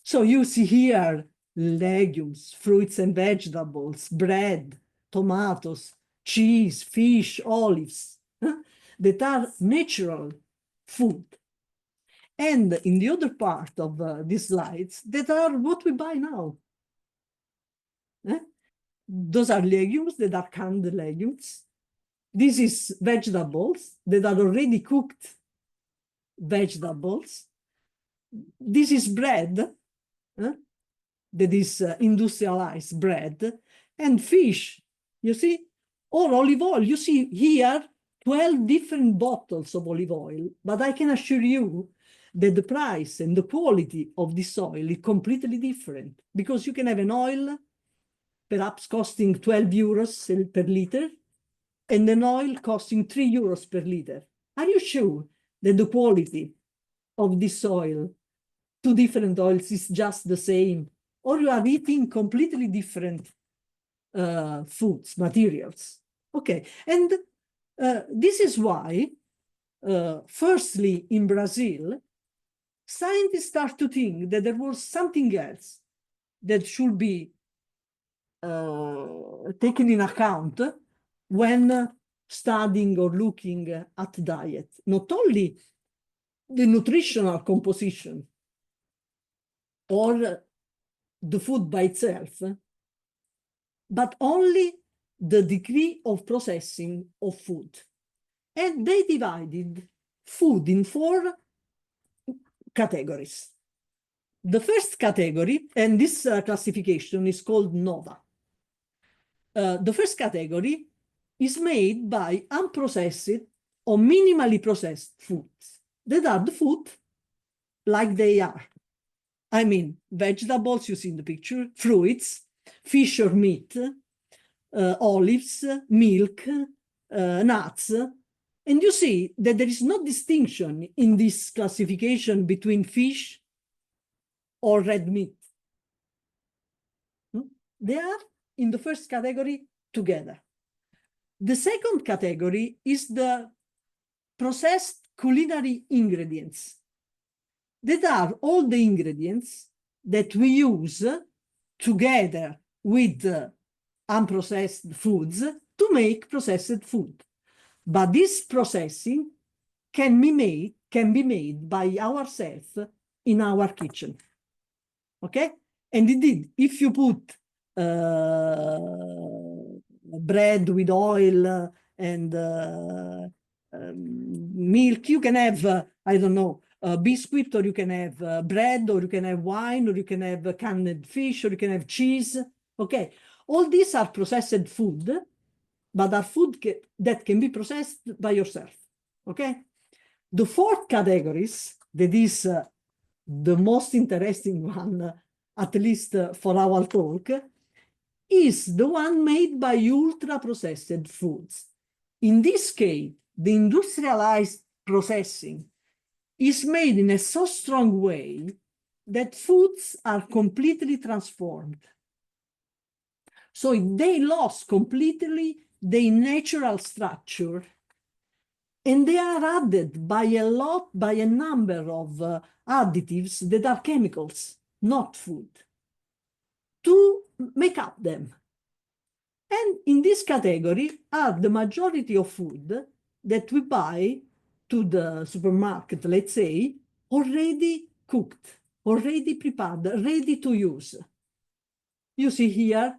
So you see here legumes, fruits and vegetables, bread, tomatoes, cheese, fish, olives, that are natural food. And in the other part of these slides, that are what we buy now. Those are legumes that are canned legumes. This is vegetables that are already cooked vegetables. This is bread, that is industrialized bread, and fish, you see, or olive oil. You see here 12 different bottles of olive oil, but I can assure you that the price and the quality of this oil is completely different, because you can have an oil perhaps costing 12 euros per liter, and an oil costing 3 euros per liter. Are you sure that the quality of this oil, two different oils, is just the same? Or you are eating completely different foods, materials? Okay, and this is why, firstly, in Brazil, scientists start to think that there was something else that should be taken in account when studying or looking at diet. Not only the nutritional composition or the food by itself, but only the degree of processing of food. And they divided food in 4 categories. The first category, and this classification is called NOVA. The first category is made by unprocessed or minimally processed foods. That are the food like they are. I mean, vegetables, you see in the picture, fruits, fish or meat, olives, milk, nuts. And you see that there is no distinction in this classification between fish or red meat. They are in the first category together. The second category is the processed culinary ingredients. That are all the ingredients that we use together with unprocessed foods to make processed food. But this processing can be made by ourselves in our kitchen. Okay? And indeed, if you put bread with oil and milk, you can have, I don't know, biscuit, or you can have bread, or you can have wine, or you can have canned fish, or you can have cheese. Okay, all these are processed food, but are food that can be processed by yourself. Okay, the fourth categories, that is the most interesting one, at least for our talk, is the one made by ultra processed foods. In this case, the industrialized processing is made in a so strong way that foods are completely transformed. So they lost completely their natural structure, and they are added by a number of additives that are chemicals, not food, to make up them. And in this category are the majority of food that we buy to the supermarket, let's say, already cooked, already prepared, ready to use. You see here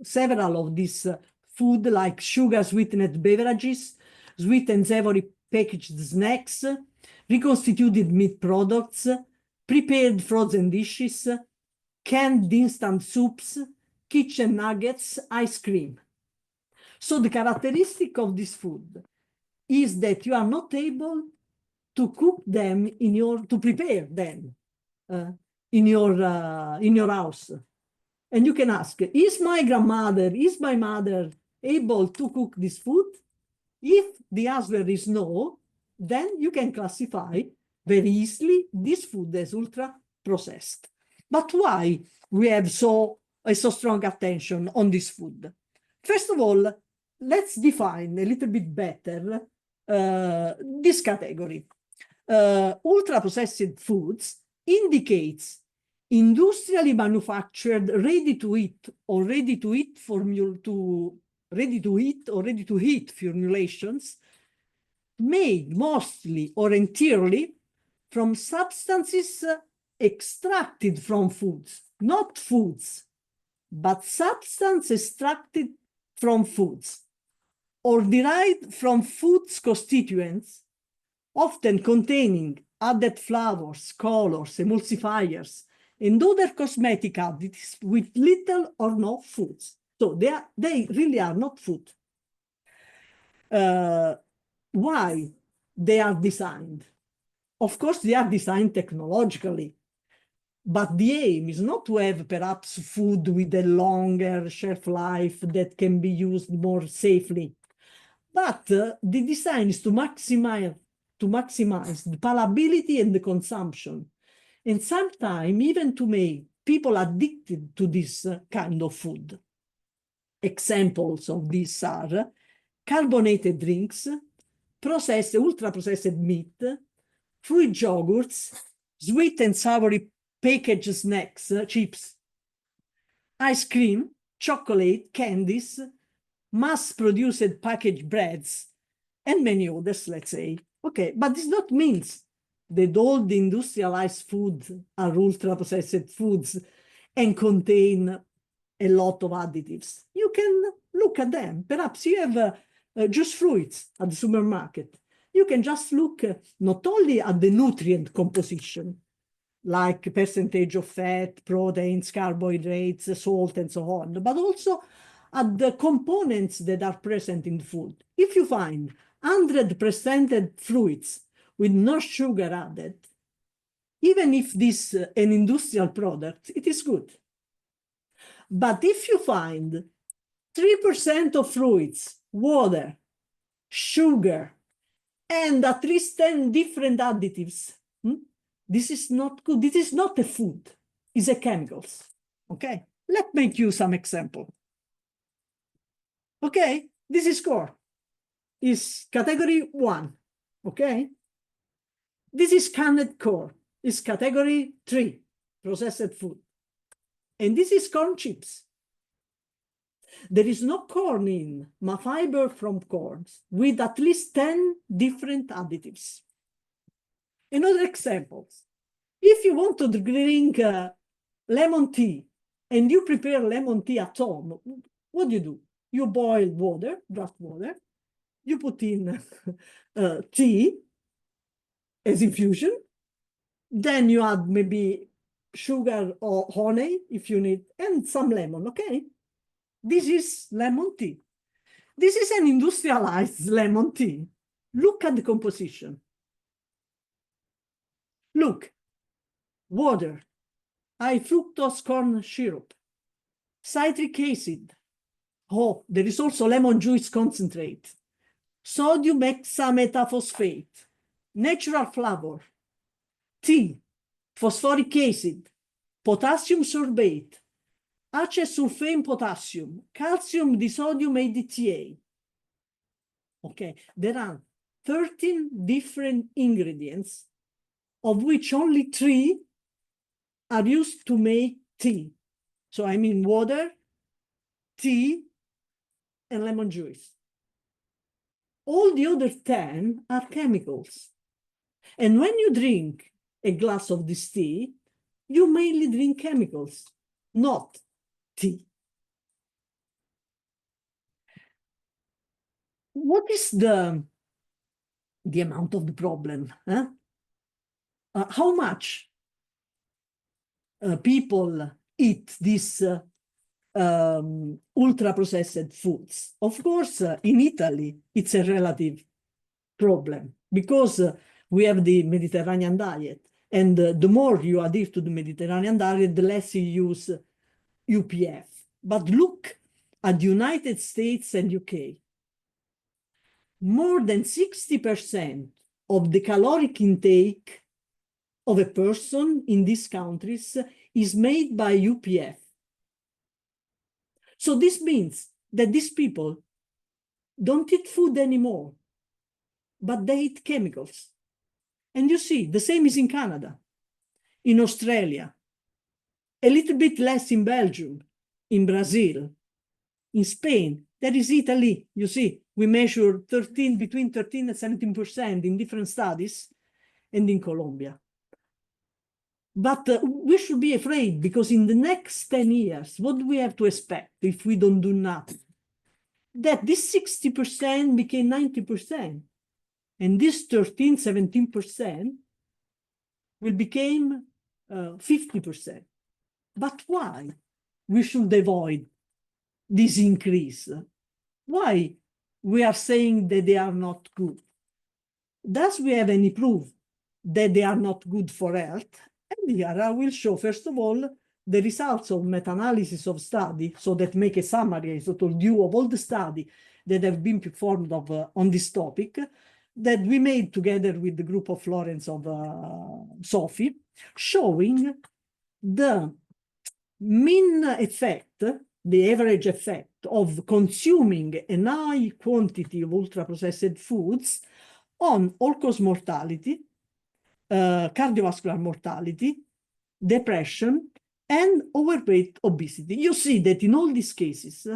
several of these food like sugar sweetened beverages, sweet and savory packaged snacks, reconstituted meat products, prepared frozen dishes, canned instant soups, kitchen nuggets, ice cream. So the characteristic of this food is that you are not able to cook them to prepare them in your house. And you can ask, is my grandmother, is my mother able to cook this food? If the answer is no, then you can classify very easily this food as ultra processed. But why we have so strong attention on this food? First of all, let's define a little bit better this category. Ultra processed foods indicates industrially manufactured ready-to-eat or ready-to-eat formulations made mostly or entirely from substances extracted from foods, not foods, but substance extracted from foods or derived from foods constituents, often containing added flavors, colors, emulsifiers, and other cosmetic additives with little or no foods. So they really are not food. Why they are designed? Of course, they are designed technologically, but the aim is not to have perhaps food with a longer shelf life that can be used more safely, but the design is to maximize the palatability and the consumption, and sometimes even to make people addicted to this kind of food. Examples of this are carbonated drinks, ultra-processed meat, fruit yogurts, sweet and savory packaged snacks, chips, ice cream, chocolate, candies, mass-produced packaged breads, and many others, let's say. Okay, but this not means that all the industrialized foods are ultra-processed foods and contain a lot of additives. You can look at them. Perhaps you have juice fruits at the supermarket. You can just look not only at the nutrient composition, like percentage of fat, proteins, carbohydrates, salt, and so on, but also at the components that are present in the food. If you find 100% fruits with no sugar added, even if this is an industrial product, it is good. But if you find 3% of fruits, water, sugar, and at least 10 different additives, this is not good. This is not a food. It's a chemicals. Okay? Let me make you some example. Okay? This is core. It's category 1. Okay? This is canned core. It's category 3, processed food. And this is corn chips. There is no corn in, ma fiber from corns with at least 10 different additives. Another examples. If you want to drink lemon tea and you prepare lemon tea at home, what do? You boil water, draft water, you put in tea as infusion, then you add maybe sugar or honey if you need, and some lemon, okay? This is lemon tea. This is an industrialized lemon tea. Look at the composition. Look, water, high fructose corn syrup, citric acid, Oh, there is also lemon juice concentrate, sodium hexametaphosphate, natural flavor, tea, phosphoric acid, potassium sorbate, acesulfame potassium, calcium disodium ADTA. Okay, there are 13 different ingredients, of which only 3 are used to make tea. So I mean water, tea, and lemon juice. All the other 10 are chemicals. And when you drink a glass of this tea, you mainly drink chemicals, not tea. What is the amount of the problem? Huh? How much people eat these ultra-processed foods? Of course, in Italy, it's a relative problem because we have the Mediterranean diet. And the more you adhere to the Mediterranean diet, the less you use UPF. But look at the United States and UK. More than 60% of the caloric intake of a person in these countries is made by UPF. So this means that these people don't eat food anymore, but they eat chemicals. And you see, the same is in Canada, in Australia, a little bit less in Belgium, in Brazil, in Spain. There is Italy, you see, we measure between 13 and 17% in different studies, and in Colombia. But we should be afraid, because in the next 10 years, what do we have to expect if we don't do nothing? That this 60% became 90%, and this 13, 17% will become 50%. But why we should avoid this increase? Why we are saying that they are not good? Does we have any proof that they are not good for health? And here I will show, first of all, the results of meta-analysis of study, so that make a summary, as I told you, of all the study that have been performed on this topic, that we made together with the group of Florence of Sophie, showing the mean effect, the average effect of consuming a high quantity of ultra-processed foods on all-cause mortality, cardiovascular mortality, depression, and overweight obesity. You see that in all these cases,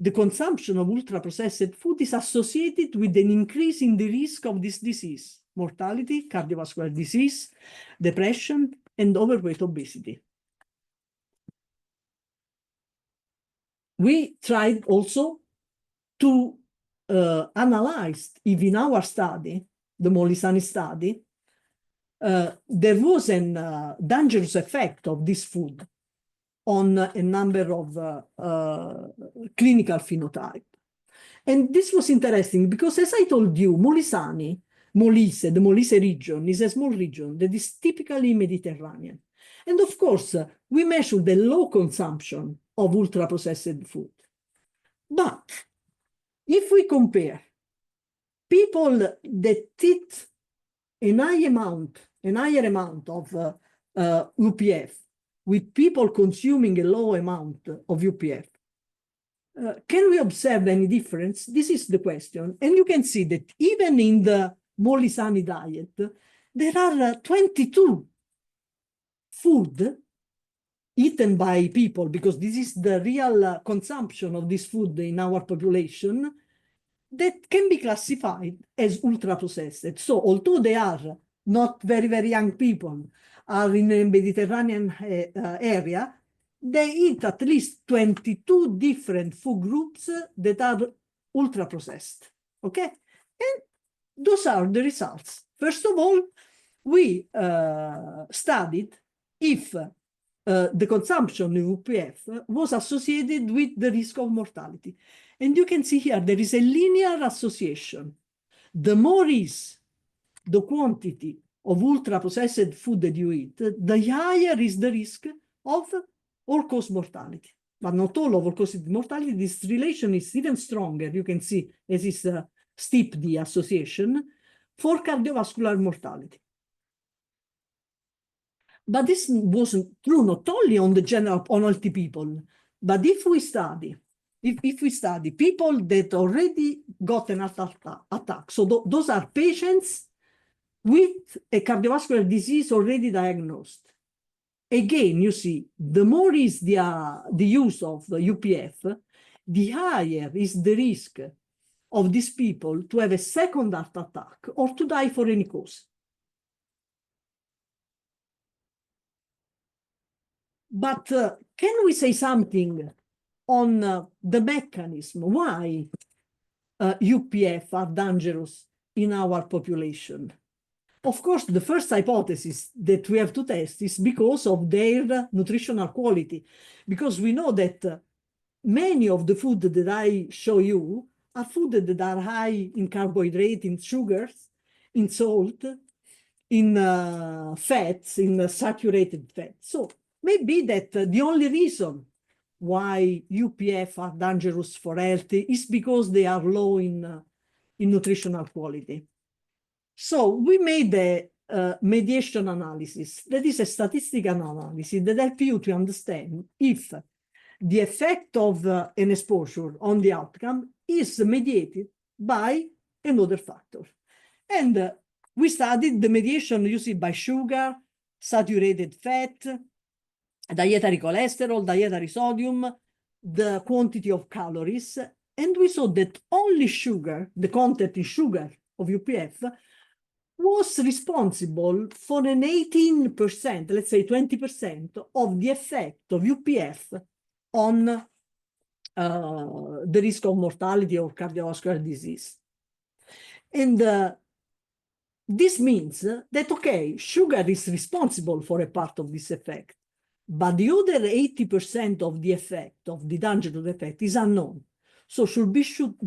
the consumption of ultra-processed food is associated with an increase in the risk of this disease: mortality, cardiovascular disease, depression, and overweight obesity. We tried also to analyze if in our study, the Molisani study, there was a dangerous effect of this food on a number of clinical phenotype. And this was interesting because, as I told you, Molise, the Molise region, is a small region that is typically Mediterranean. And of course, we measured the low consumption of ultra-processed food. But if we compare people that eat a higher amount of UPF with people consuming a low amount of UPF, can we observe any difference? This is the question. And you can see that even in the Molisani diet, there are 22 food eaten by people, because this is the real consumption of this food in our population, that can be classified as ultra-processed. So although they are not very, very young people, are in a Mediterranean area, they eat at least 22 different food groups that are ultra-processed, okay? And those are the results. First of all, we studied if the consumption of UPF was associated with the risk of mortality. And you can see here, there is a linear association. The more is the quantity of ultra-processed food that you eat, the higher is the risk of all-cause mortality. but not all, of all-cause mortality, this relation is even stronger. You can see as is steep the association for cardiovascular mortality. But this wasn't true not only on the general, on healthy people, but if we study people that already got an heart attack, so those are patients with a cardiovascular disease already diagnosed. Again, you see, the more is the use of UPF, the higher is the risk of these people to have a second heart attack or to die for any cause. But can we say something on the mechanism why UPF are dangerous in our population? Of course, the first hypothesis that we have to test is because of their nutritional quality, because we know that many of the food that I show you are food that are high in carbohydrate, in sugars, in salt, in fats, in saturated fats. So maybe that the only reason why UPF are dangerous for health is because they are low in nutritional quality. So we made a mediation analysis, that is a statistical analysis that helps you to understand if the effect of an exposure on the outcome is mediated by another factor. And we studied the mediation, you see, by sugar, saturated fat, dietary cholesterol, dietary sodium, the quantity of calories, and we saw that only sugar, the content in sugar of UPF, was responsible for an 18%, let's say 20% of the effect of UPF on the risk of mortality or cardiovascular disease. And this means that, okay, sugar is responsible for a part of this effect, but the other 80% of the effect, of the dangerous effect, is unknown. So should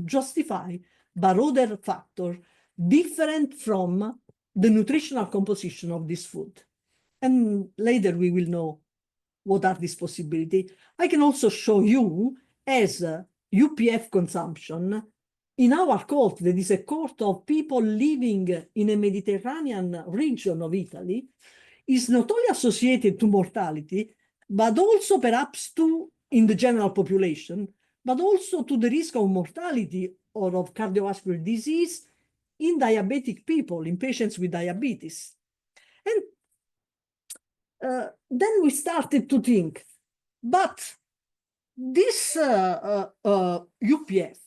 justify by other factors different from the nutritional composition of this food. And later we will know what are these possibilities. I can also show you as UPF consumption in our cohort, that is a cohort of people living in a Mediterranean region of Italy, is not only associated to mortality, but also perhaps to, in the general population, but also to the risk of mortality or of cardiovascular disease in diabetic people, in patients with diabetes. And then we started to think, but this UPF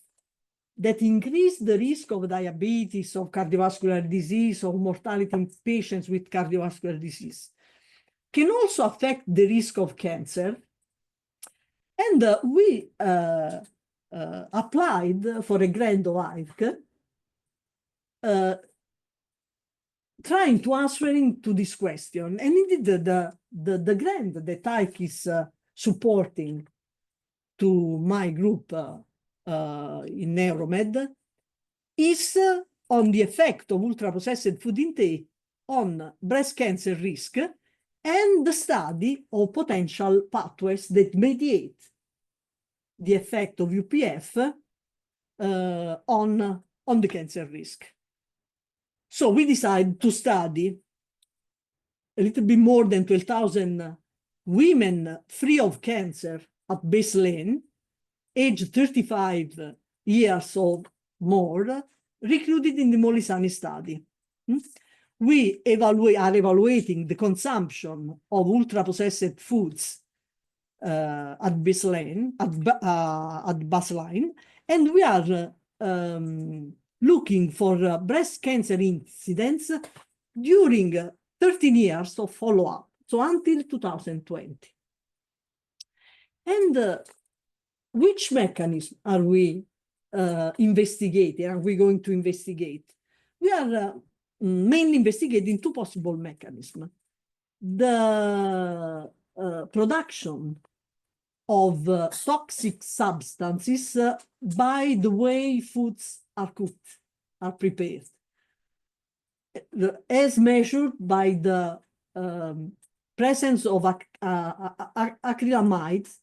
that increase the risk of diabetes, of cardiovascular disease, of mortality in patients with cardiovascular disease, can also affect the risk of cancer. And we applied for a grant of AIRC, trying to answering to this question. And indeed, the grant that AIRC is supporting to my group in Neuromed is on the effect of ultra-processed food intake on breast cancer risk and the study of potential pathways that mediate the effect of UPF on the cancer risk. So we decided to study a little bit more than 12,000 women free of cancer at baseline, age 35 years or more, recruited in the Molisani study. We are evaluating the consumption of ultra-processed foods at baseline, and we are looking for breast cancer incidence during 13 years of follow-up, so until 2020. And which mechanism are we investigating? Are we going to investigate? We are mainly investigating two possible mechanisms. The production of toxic substances by the way foods are cooked, are prepared, as measured by the presence of acrylamides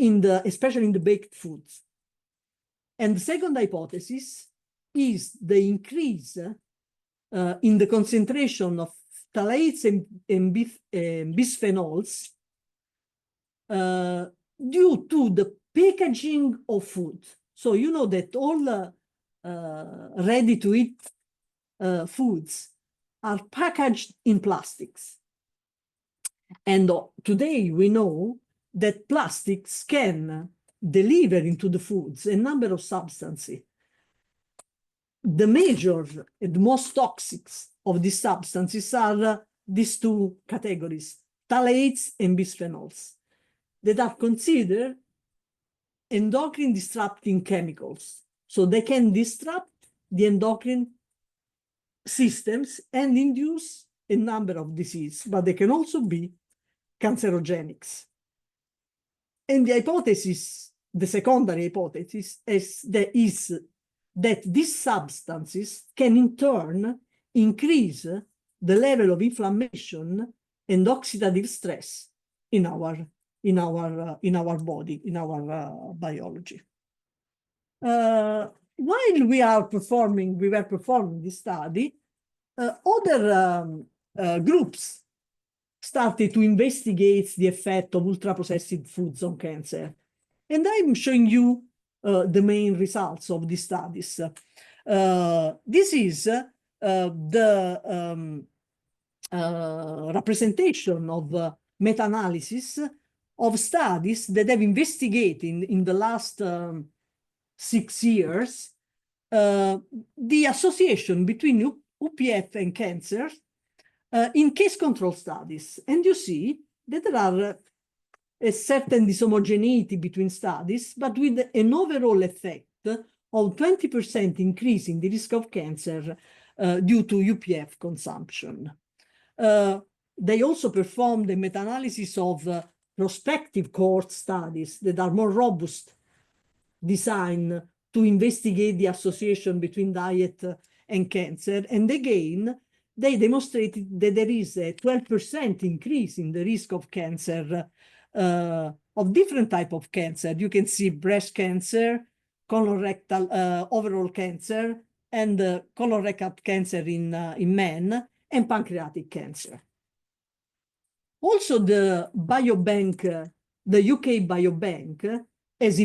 especially in the baked foods. And the second hypothesis is the increase in the concentration of phthalates and bisphenols due to the packaging of food. So you know that all ready-to-eat foods are packaged in plastics. And today we know that plastics can deliver into the foods a number of substances. The major and most toxic of these substances are these two categories, phthalates and bisphenols, that are considered endocrine disrupting chemicals. So they can disrupt the endocrine systems and induce a number of diseases, but they can also be cancerogenics. And the hypothesis, the secondary hypothesis, is that these substances can in turn increase the level of inflammation and oxidative stress in our body, in our biology. While we were performing this study, other groups started to investigate the effect of ultra-processed foods on cancer. And I'm showing you the main results of these studies. This is the representation of meta-analysis of studies that have investigated in the last 6 years the association between UPF and cancer in case control studies. And you see that there are a certain dishomogeneity between studies, but with an overall effect of 20% increase in the risk of cancer due to UPF consumption. They also performed a meta-analysis of prospective cohort studies that are more robust, designed to investigate the association between diet and cancer. And again, they demonstrated that there is a 12% increase in the risk of cancer, of different type of cancer. You can see breast cancer, colorectal, overall cancer, and colorectal cancer in men, and pancreatic cancer. Also, the biobank, the UK Biobank, is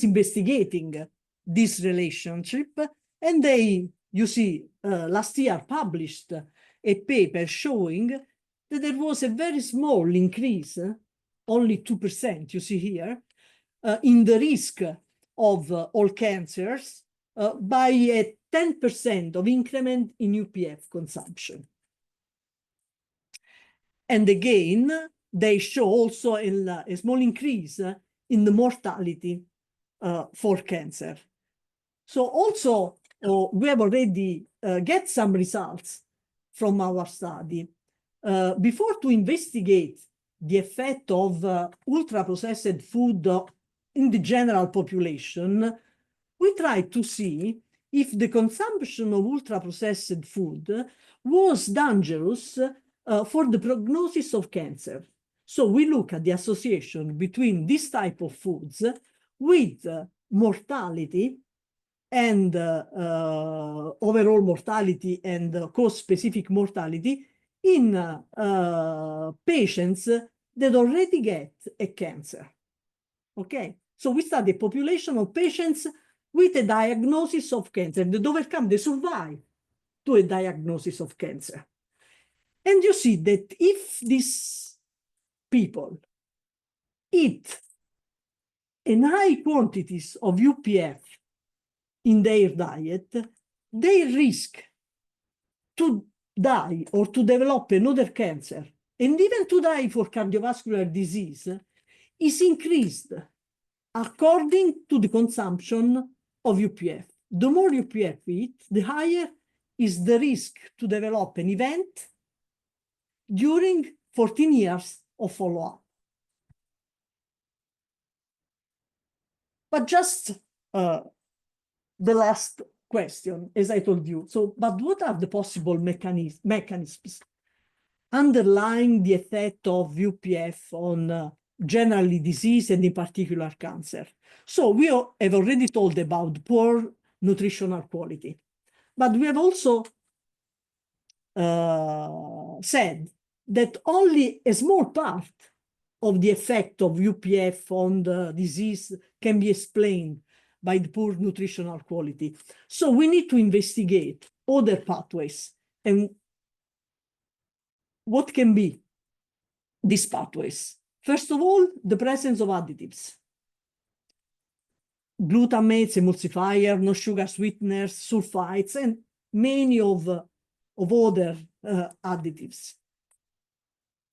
investigating this relationship, and they, you see, last year published a paper showing that there was a very small increase, only 2%, you see here, in the risk of all cancers by a 10% of increment in UPF consumption. And again, they show also a small increase in the mortality for cancer. So also, we have already get some results from our study. Before to investigate the effect of ultra-processed food in the general population, we tried to see if the consumption of ultra-processed food was dangerous for the prognosis of cancer. So we look at the association between this type of foods with mortality and overall mortality and cause-specific mortality in patients that already get a cancer. Okay, so we study a population of patients with a diagnosis of cancer that they survive to a diagnosis of cancer. And you see that if these people eat in high quantities of UPF in their diet, their risk to die or to develop another cancer, and even to die for cardiovascular disease, is increased according to the consumption of UPF. The more UPF we eat, the higher is the risk to develop an event during 14 years of follow-up. But just the last question, as I told you. So, but what are the possible mechanisms underlying the effect of UPF on generally disease and in particular cancer. So we have already told about poor nutritional quality, but we have also said that only a small part of the effect of UPF on the disease can be explained by the poor nutritional quality. So we need to investigate other pathways and what can be these pathways. First of all, the presence of additives. Glutamates, emulsifier, no sugar sweeteners, sulfites, and many of other additives.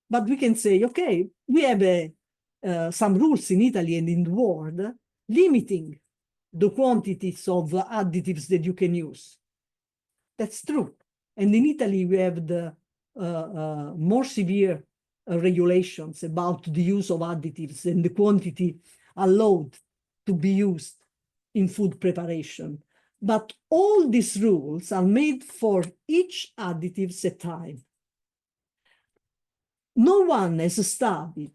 But we can say, okay, we have some rules in Italy and in the world limiting the quantities of additives that you can use. That's true. And in Italy, we have the more severe regulations about the use of additives and the quantity allowed to be used in food preparation. But all these rules are made for each additive at a time. No one has studied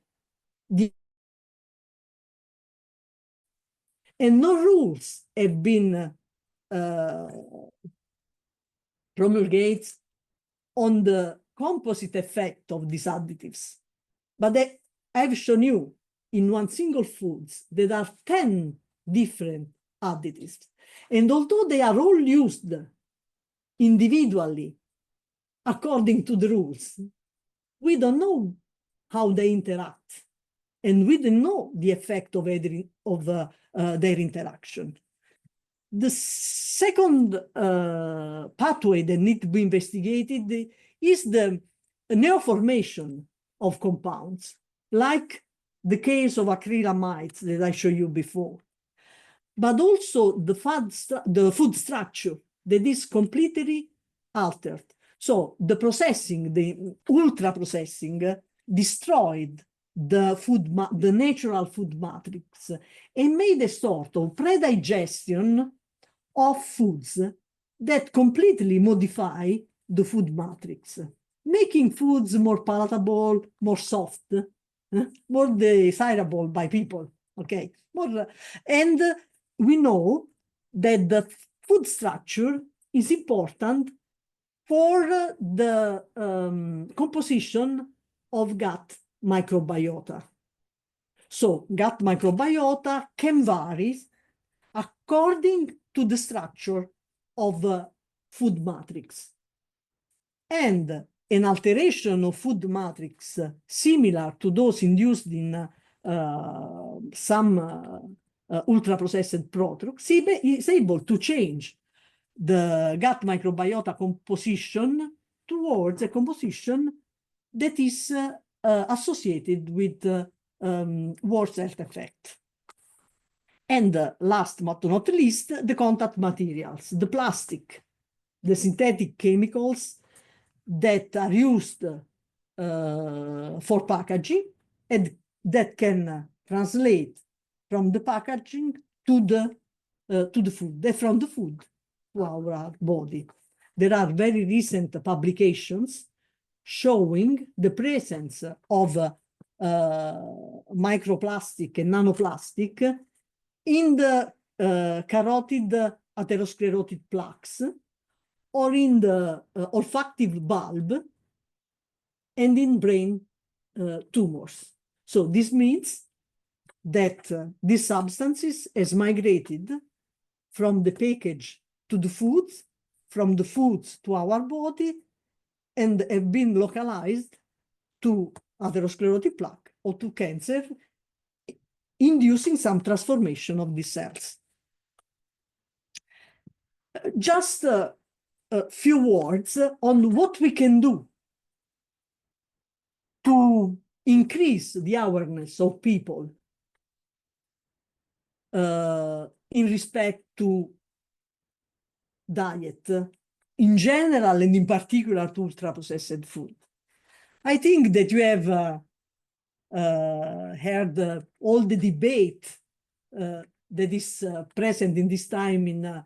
and no rules have been promulgated on the composite effect of these additives. But I've shown you in one single foods that are 10 different additives. And although they are all used individually according to the rules, we don't know how they interact. And we don't know the effect of their interaction. The second pathway that needs to be investigated is the neoformation of compounds, like the case of acrylamides that I showed you before, but also the food structure that is completely altered. So the processing, the ultra processing, destroyed the natural food matrix and made a sort of predigestion of foods that completely modify the food matrix, making foods more palatable, more soft, more desirable by people. Okay, and we know that the food structure is important for the composition of gut microbiota. So gut microbiota can vary according to the structure of food matrix. And an alteration of food matrix similar to those induced in some ultra-processed products is able to change the gut microbiota composition towards a composition that is associated with worse health effect. And last but not least, the contact materials, the plastic, the synthetic chemicals that are used for packaging and that can translate from the packaging to the food, from the food to our body. There are very recent publications showing the presence of microplastic and nanoplastic in the carotid atherosclerotic plaques or in the olfactive bulb and in brain tumors. So this means that these substances has migrated from the package to the foods, from the foods to our body, and have been localized to atherosclerotic plaque or to cancer, inducing some transformation of these cells. Just a few words on what we can do to increase the awareness of people in respect to diet in general and in particular to ultra-processed food. I think that you have heard all the debate that is present in this time in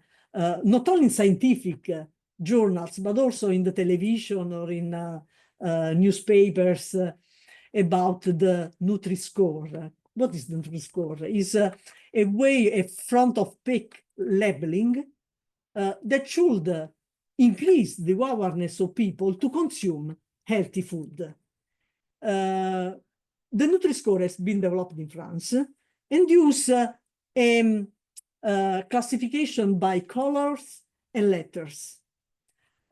not only in scientific journals, but also in the television or in newspapers. about the Nutri-Score. What is the Nutri-Score? It's a way, a front of pack labeling that should increase the awareness of people to consume healthy food. The Nutri-Score has been developed in France and use classification by colors and letters.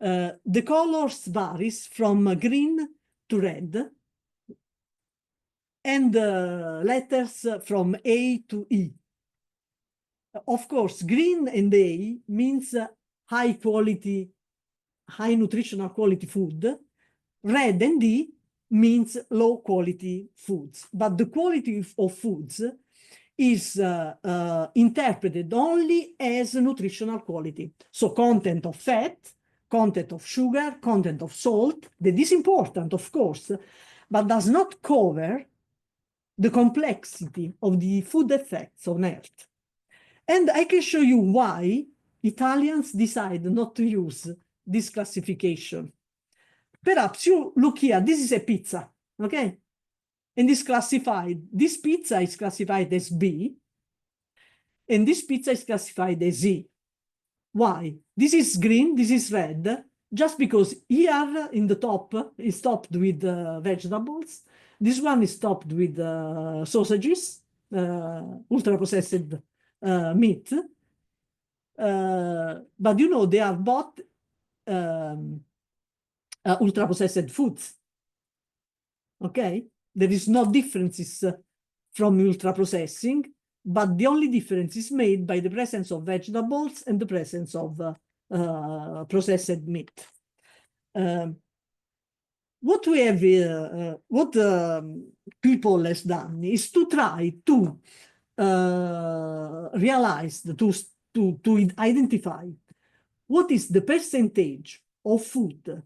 The colors varies from green to red, and letters from A to E. Of course, green and A means high quality, high nutritional quality food. Red and D means low quality foods. But the quality of foods is interpreted only as nutritional quality. So content of fat, content of sugar, content of salt, that is important, of course, but does not cover the complexity of the food effects on health. And I can show you why Italians decide not to use this classification. Perhaps you look here, this is a pizza, okay? And this pizza is classified as B, and this pizza is classified as E. Why? This is green, this is red, just because here in the top is topped with vegetables. This one is topped with sausages, ultra-processed meat. But you know, they are both ultra-processed foods. Okay? There is no differences from ultra-processing, but the only difference is made by the presence of vegetables and the presence of processed meat. What we have, people has done is to try to realize, to identify what is the percentage of food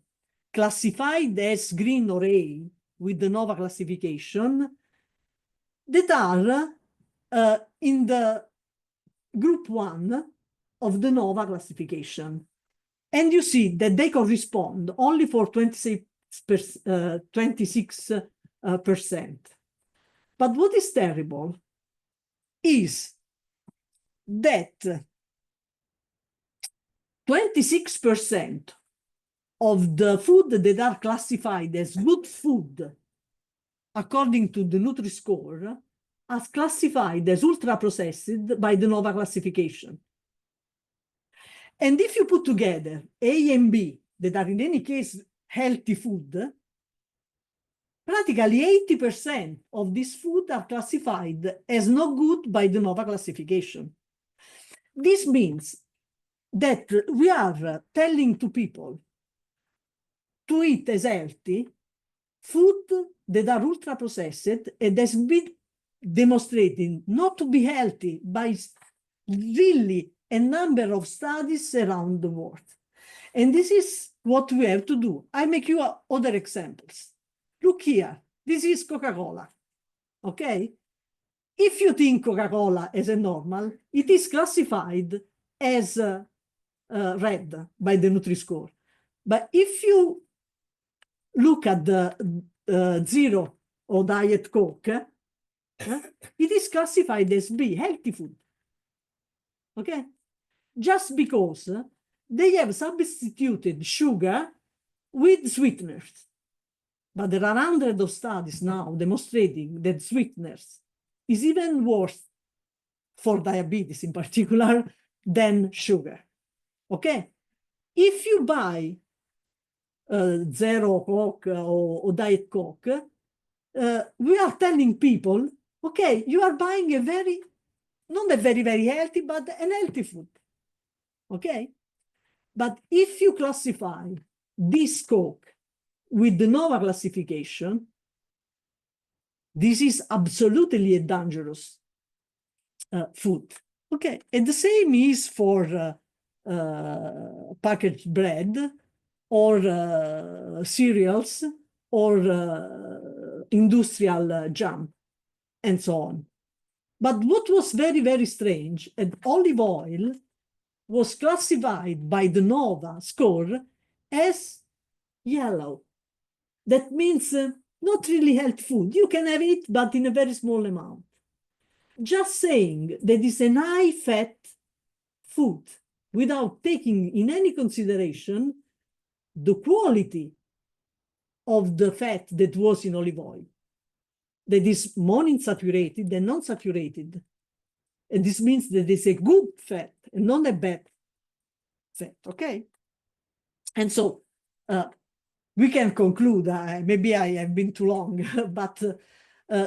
classified as green or A with the NOVA classification that are in the group 1 of the NOVA classification. And you see that they correspond only for 26%. But what is terrible is that 26% of the food that are classified as good food according to the Nutri-Score are classified as ultra-processed by the NOVA classification. And if you put together A and B, that are in any case healthy food, practically 80% of this food are classified as not good by the NOVA classification. This means that we are telling to people to eat as healthy food that are ultra-processed and has been demonstrated not to be healthy by really a number of studies around the world. And this is what we have to do. I make you other examples. Look here, this is Coca-Cola, okay? If you think Coca-Cola as a normal, it is classified as red by the Nutri-Score. But if you look at the zero or Diet Coke, it is classified as B, healthy food, okay? Just because they have substituted sugar with sweeteners. But there are hundreds of studies now demonstrating that sweeteners is even worse for diabetes in particular than sugar, okay? If you buy Zero Coke or Diet Coke, we are telling people, okay, you are buying not a very, very healthy, but an healthy food, okay? But if you classify this Coke with the NOVA classification, this is absolutely a dangerous food, okay? And the same is for packaged bread or cereals or industrial jam and so on. But what was very, very strange, and olive oil was classified by the NOVA score as yellow. That means not really healthy food. You can have it, but in a very small amount. Just saying that it's an high-fat food without taking in any consideration the quality of the fat that was in olive oil, that is monounsaturated and non-saturated. And this means that it's a good fat and not a bad fat, okay? And so we can conclude, maybe I have been too long, but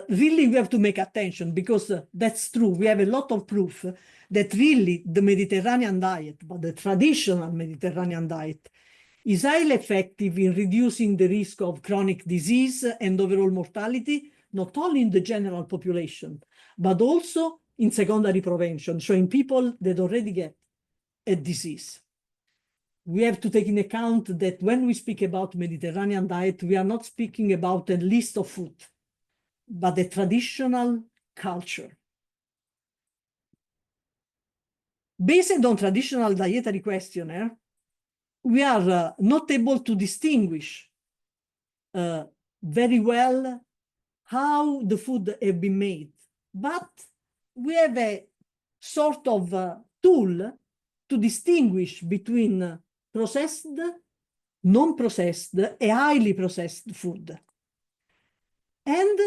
really we have to make attention because that's true. We have a lot of proof that really the Mediterranean diet, but the traditional Mediterranean diet, is highly effective in reducing the risk of chronic disease and overall mortality, not only in the general population, but also in secondary prevention, so in people that already get a disease. We have to take in account that when we speak about Mediterranean diet, we are not speaking about a list of food, but a traditional culture. Based on traditional dietary questionnaire, we are not able to distinguish very well how the food have been made, but we have a sort of tool to distinguish between processed, non-processed, and highly processed food. And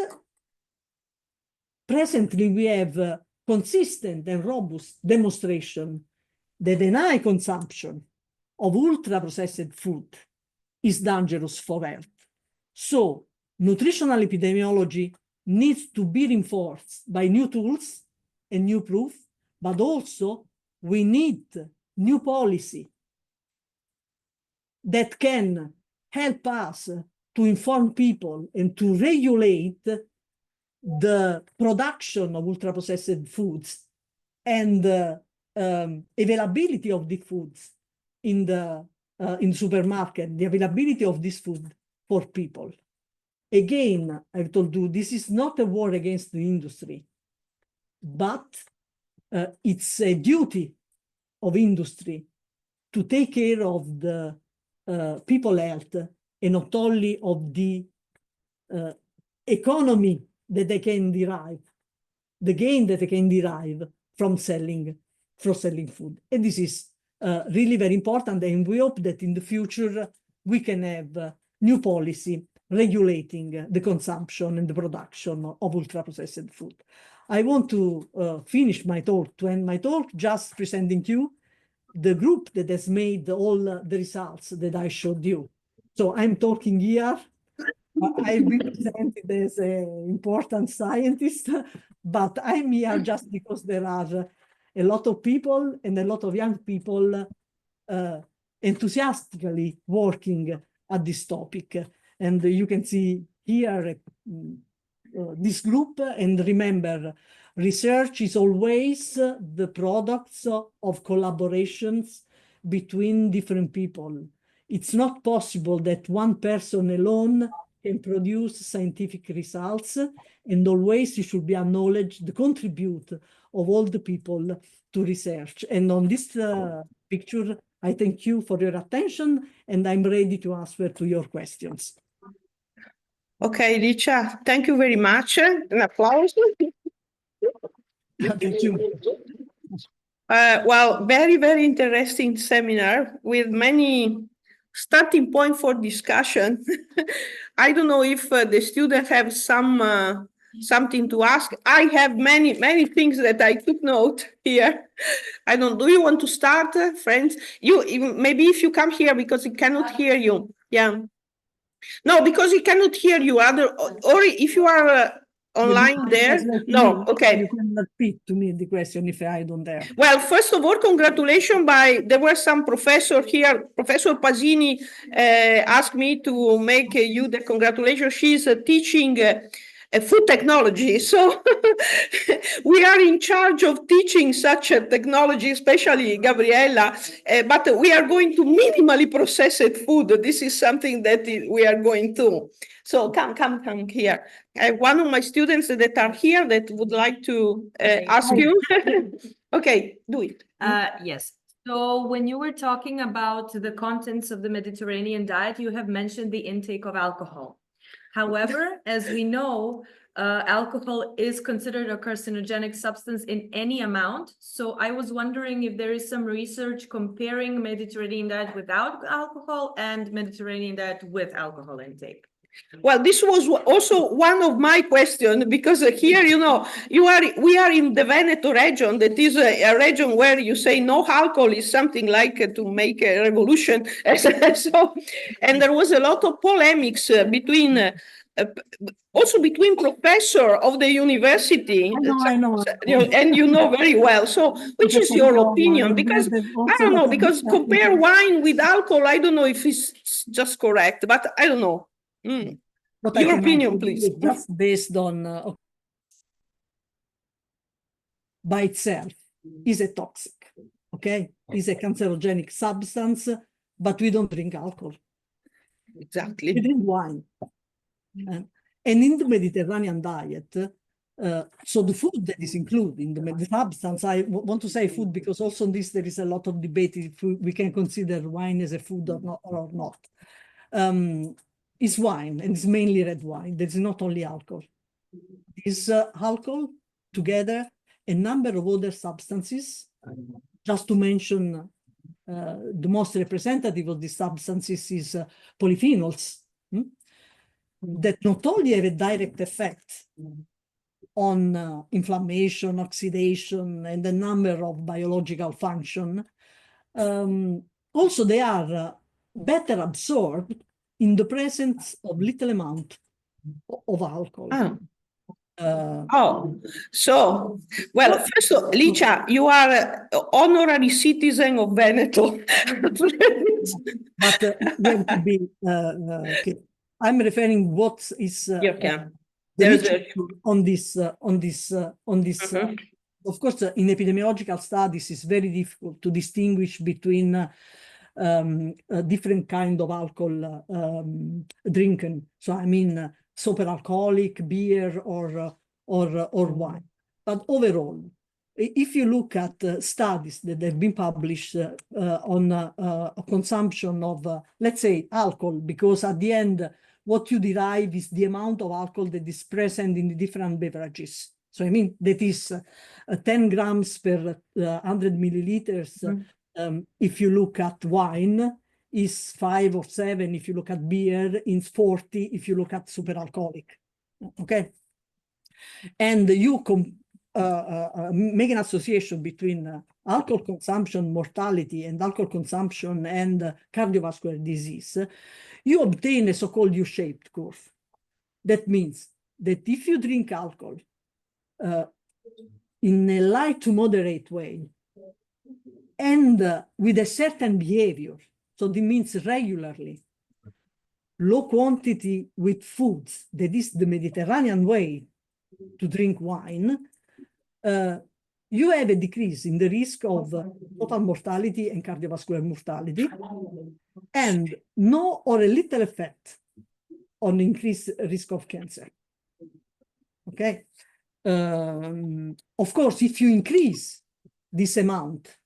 presently we have consistent and robust demonstration that an high consumption of ultra-processed food is dangerous for health. So nutritional epidemiology needs to be reinforced by new tools and new proof, but also we need new policy that can help us to inform people and to regulate the production of ultra-processed foods and availability of the foods in the supermarket, the availability of this food for people. Again, I've told you, this is not a war against the industry, but it's a duty of industry to take care of the people health and not only of the economy that they can derive, the gain that they can derive from selling food. And this is really very important, and we hope that in the future we can have new policy regulating the consumption and the production of ultra-processed food. I want to finish my talk, to end my talk, just presenting you the group that has made all the results that I showed you. So I'm talking here. I've been presented as an important scientist, but I'm here just because there are a lot of people and a lot of young people enthusiastically working at this topic. And you can see here this group, and remember, research is always the products of collaborations between different people. It's not possible that one person alone can produce scientific results, and always you should be acknowledged the contribute of all the people to research. And on this picture, I thank you for your attention, and I'm ready to answer to your questions. Okay, Richa, thank you very much. An applause. Thank you. Well, very, very interesting seminar with many starting point for discussion. I don't know if the students have something to ask. I have many things that I took note here. I don't. Do you want to start, friends? Maybe if you come here because he cannot hear you. Yeah. No, because he cannot hear you. Or if you are online there. No. Okay. You can repeat to me the question if I don't dare. Well, first of all, congratulations there were some professor here. Professor Pasini asked me to make you the congratulations. She's teaching food technology. So we are in charge of teaching such a technology, especially Gabriella, but we are going to minimally processed food. This is something that we are going to. So come here. I have one of my students that are here that would like to ask you. Okay, do it. Yes. So when you were talking about the contents of the Mediterranean diet, you have mentioned the intake of alcohol. However, as we know, alcohol is considered a carcinogenic substance in any amount. So I was wondering if there is some research comparing Mediterranean diet without alcohol and Mediterranean diet with alcohol intake. Well, this was also one of my questions, because here, we are in the Veneto region, that is a region where you say no alcohol is something like to make a revolution. So, and there was a lot of polemics between also between professor of the university, I know. and you know very well. So, which is your opinion? Because I don't know, because compare wine with alcohol, I don't know if it's just correct, but I don't know. What Your opinion, please. Just based on by itself is a toxic, okay? Is a cancerogenic substance, but we don't drink alcohol. Exactly. We drink wine. And in the Mediterranean diet, so the food that is included in the substance, I want to say food because also on this there is a lot of debate if we can consider wine as a food or not. Is wine, and it's mainly red wine. There's not only alcohol. Is alcohol, together, a number of other substances, just to mention the most representative of these substances is polyphenols, that not only have a direct effect on inflammation, oxidation, and a number of biological function, also they are better absorbed in the presence of little amount of alcohol. So, well, first of all, Licia, you are an honorary citizen of Veneto. But we have to be, okay. I'm referring what is the literature on this. Of course, in epidemiological studies, it's very difficult to distinguish between different kind of alcohol drinking. So I mean, super alcoholic, beer, or wine. But overall, if you look at studies that have been published on consumption of, let's say, alcohol, because at the end, what you derive is the amount of alcohol that is present in the different beverages. So I mean, that is 10 grams per 100 milliliters. If you look at wine, is 5 or 7. If you look at beer, is 40. If you look at super alcoholic, okay? And you make an association between alcohol consumption, mortality, and alcohol consumption and cardiovascular disease. You obtain a so-called U-shaped curve. That means that if you drink alcohol in a light to moderate way and with a certain behavior, so that means regularly, low quantity with foods, that is the Mediterranean way to drink wine, you have a decrease in the risk of total mortality and cardiovascular mortality, and no or a little effect on increased risk of cancer. Okay. Of course, if you increase this amount,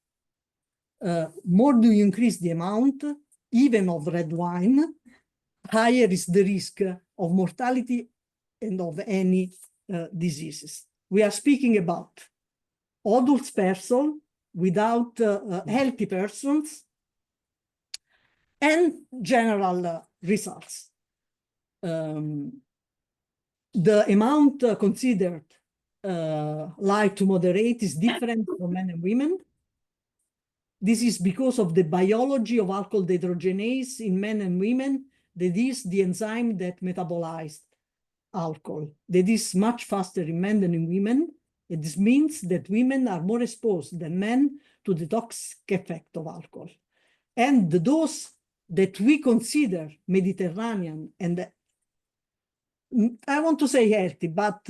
more do you increase the amount, even of red wine, higher is the risk of mortality and of any diseases. We are speaking about adult person without healthy persons and general results. The amount considered light to moderate is different for men and women. This is because of the biology of alcohol dehydrogenase in men and women. That is the enzyme that metabolized alcohol. That is much faster in men than in women. And this means that women are more exposed than men to the toxic effect of alcohol. And the dose that we consider Mediterranean and I want to say healthy, but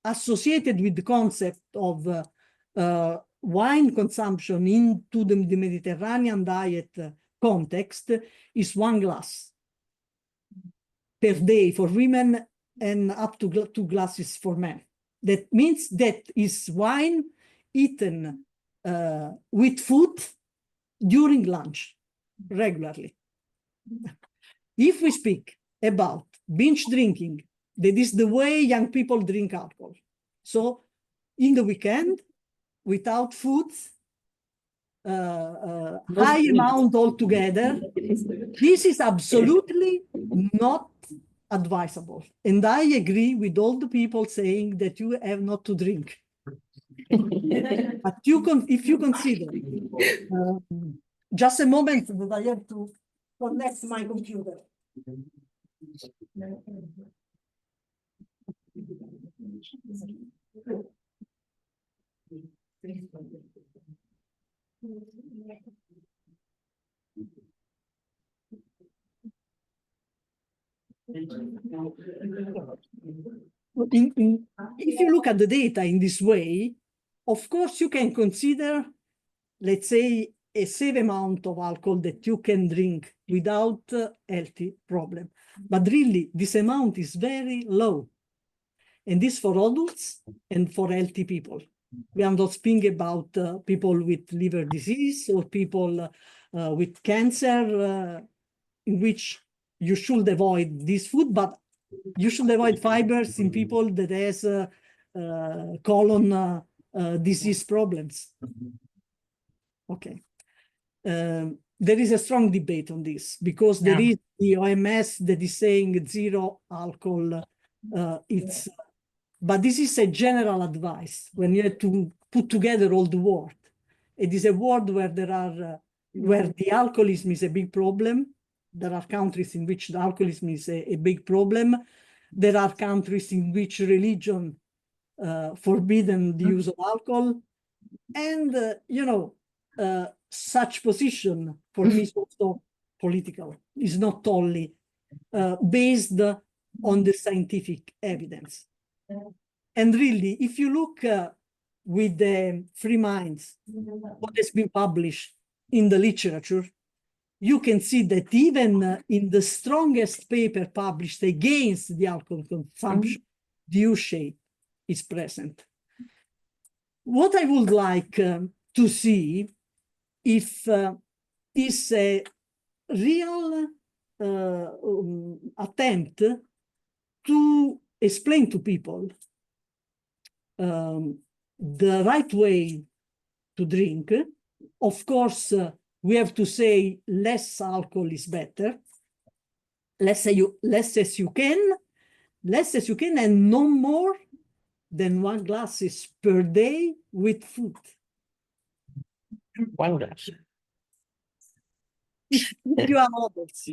associated with the concept of wine consumption into the Mediterranean diet context is 1 glass per day for women and up to 2 glasses for men. That means that is wine eaten with food during lunch regularly. If we speak about binge drinking. That is the way young people drink alcohol. So in the weekend, without food, high amount altogether, this is absolutely not advisable. And I agree with all the people saying that you have not to drink. But if you consider, just a moment that I have to connect my computer. If you look at the data in this way, of course, you can consider, let's say, a safe amount of alcohol that you can drink without healthy problem. But really, this amount is very low. And this for adults and for healthy people. We are not speaking about people with liver disease or people with cancer, in which you should avoid this food, but you should avoid fibers in people that has colon disease problems. Okay. There is a strong debate on this because there is the OMS that is saying zero alcohol. But this is a general advice when you have to put together all the world. It is a world where there are where the alcoholism is a big problem. There are countries in which the alcoholism is a big problem. There are countries in which religion forbidden the use of alcohol. And, such position for me is also political. It's not only based on the scientific evidence. And really, if you look with the free minds, what has been published in the literature, you can see that even in the strongest paper published against the alcohol consumption, the U-shape is present. What I would like to see if is a real attempt to explain to people the right way to drink. Of course, we have to say less alcohol is better, less as you can, and no more than 1 glass per day with food. 1 glass. If you are adults.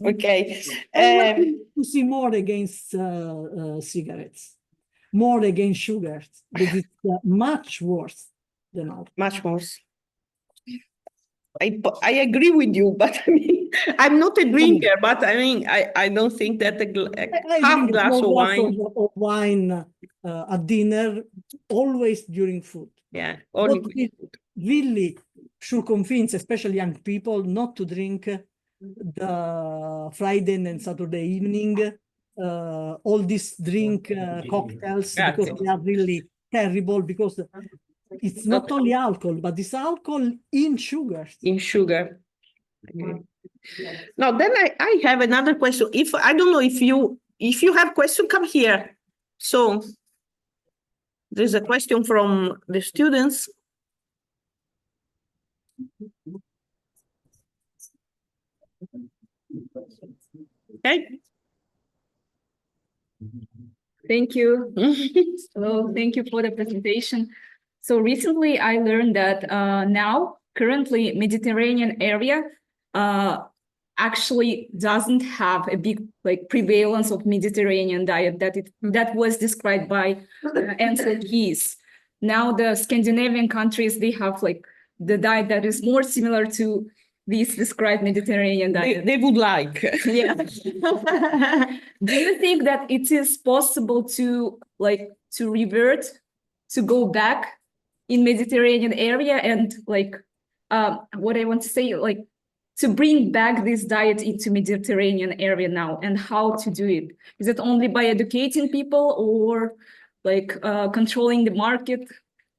Okay. I want to see more against cigarettes, more against sugars. That is much worse than alcohol. Much worse. I agree with you, but I mean, I'm not a drinker, but I mean, I don't think that half glass of wine at dinner, always during food. Yeah, What really should convince, especially young people, not to drink the Friday and Saturday evening, all these drink cocktails, because they are really terrible, because it's not only alcohol, but it's alcohol in sugars. In sugar. Okay. Now, then I have another question. If I don't know if you have question, come here. So there's a question from the students. Okay. Thank you. So thank you for the presentation. So recently I learned that now currently Mediterranean area actually doesn't have a big prevalence of Mediterranean diet that was described by Ansel Keys. Now the Scandinavian countries, they have the diet that is more similar to these described Mediterranean diet. They would like. Yeah. Do you think that it is possible to revert, to go back in Mediterranean area and what I want to say, to bring back this diet into Mediterranean area now, and how to do it? Is it only by educating people or controlling the market?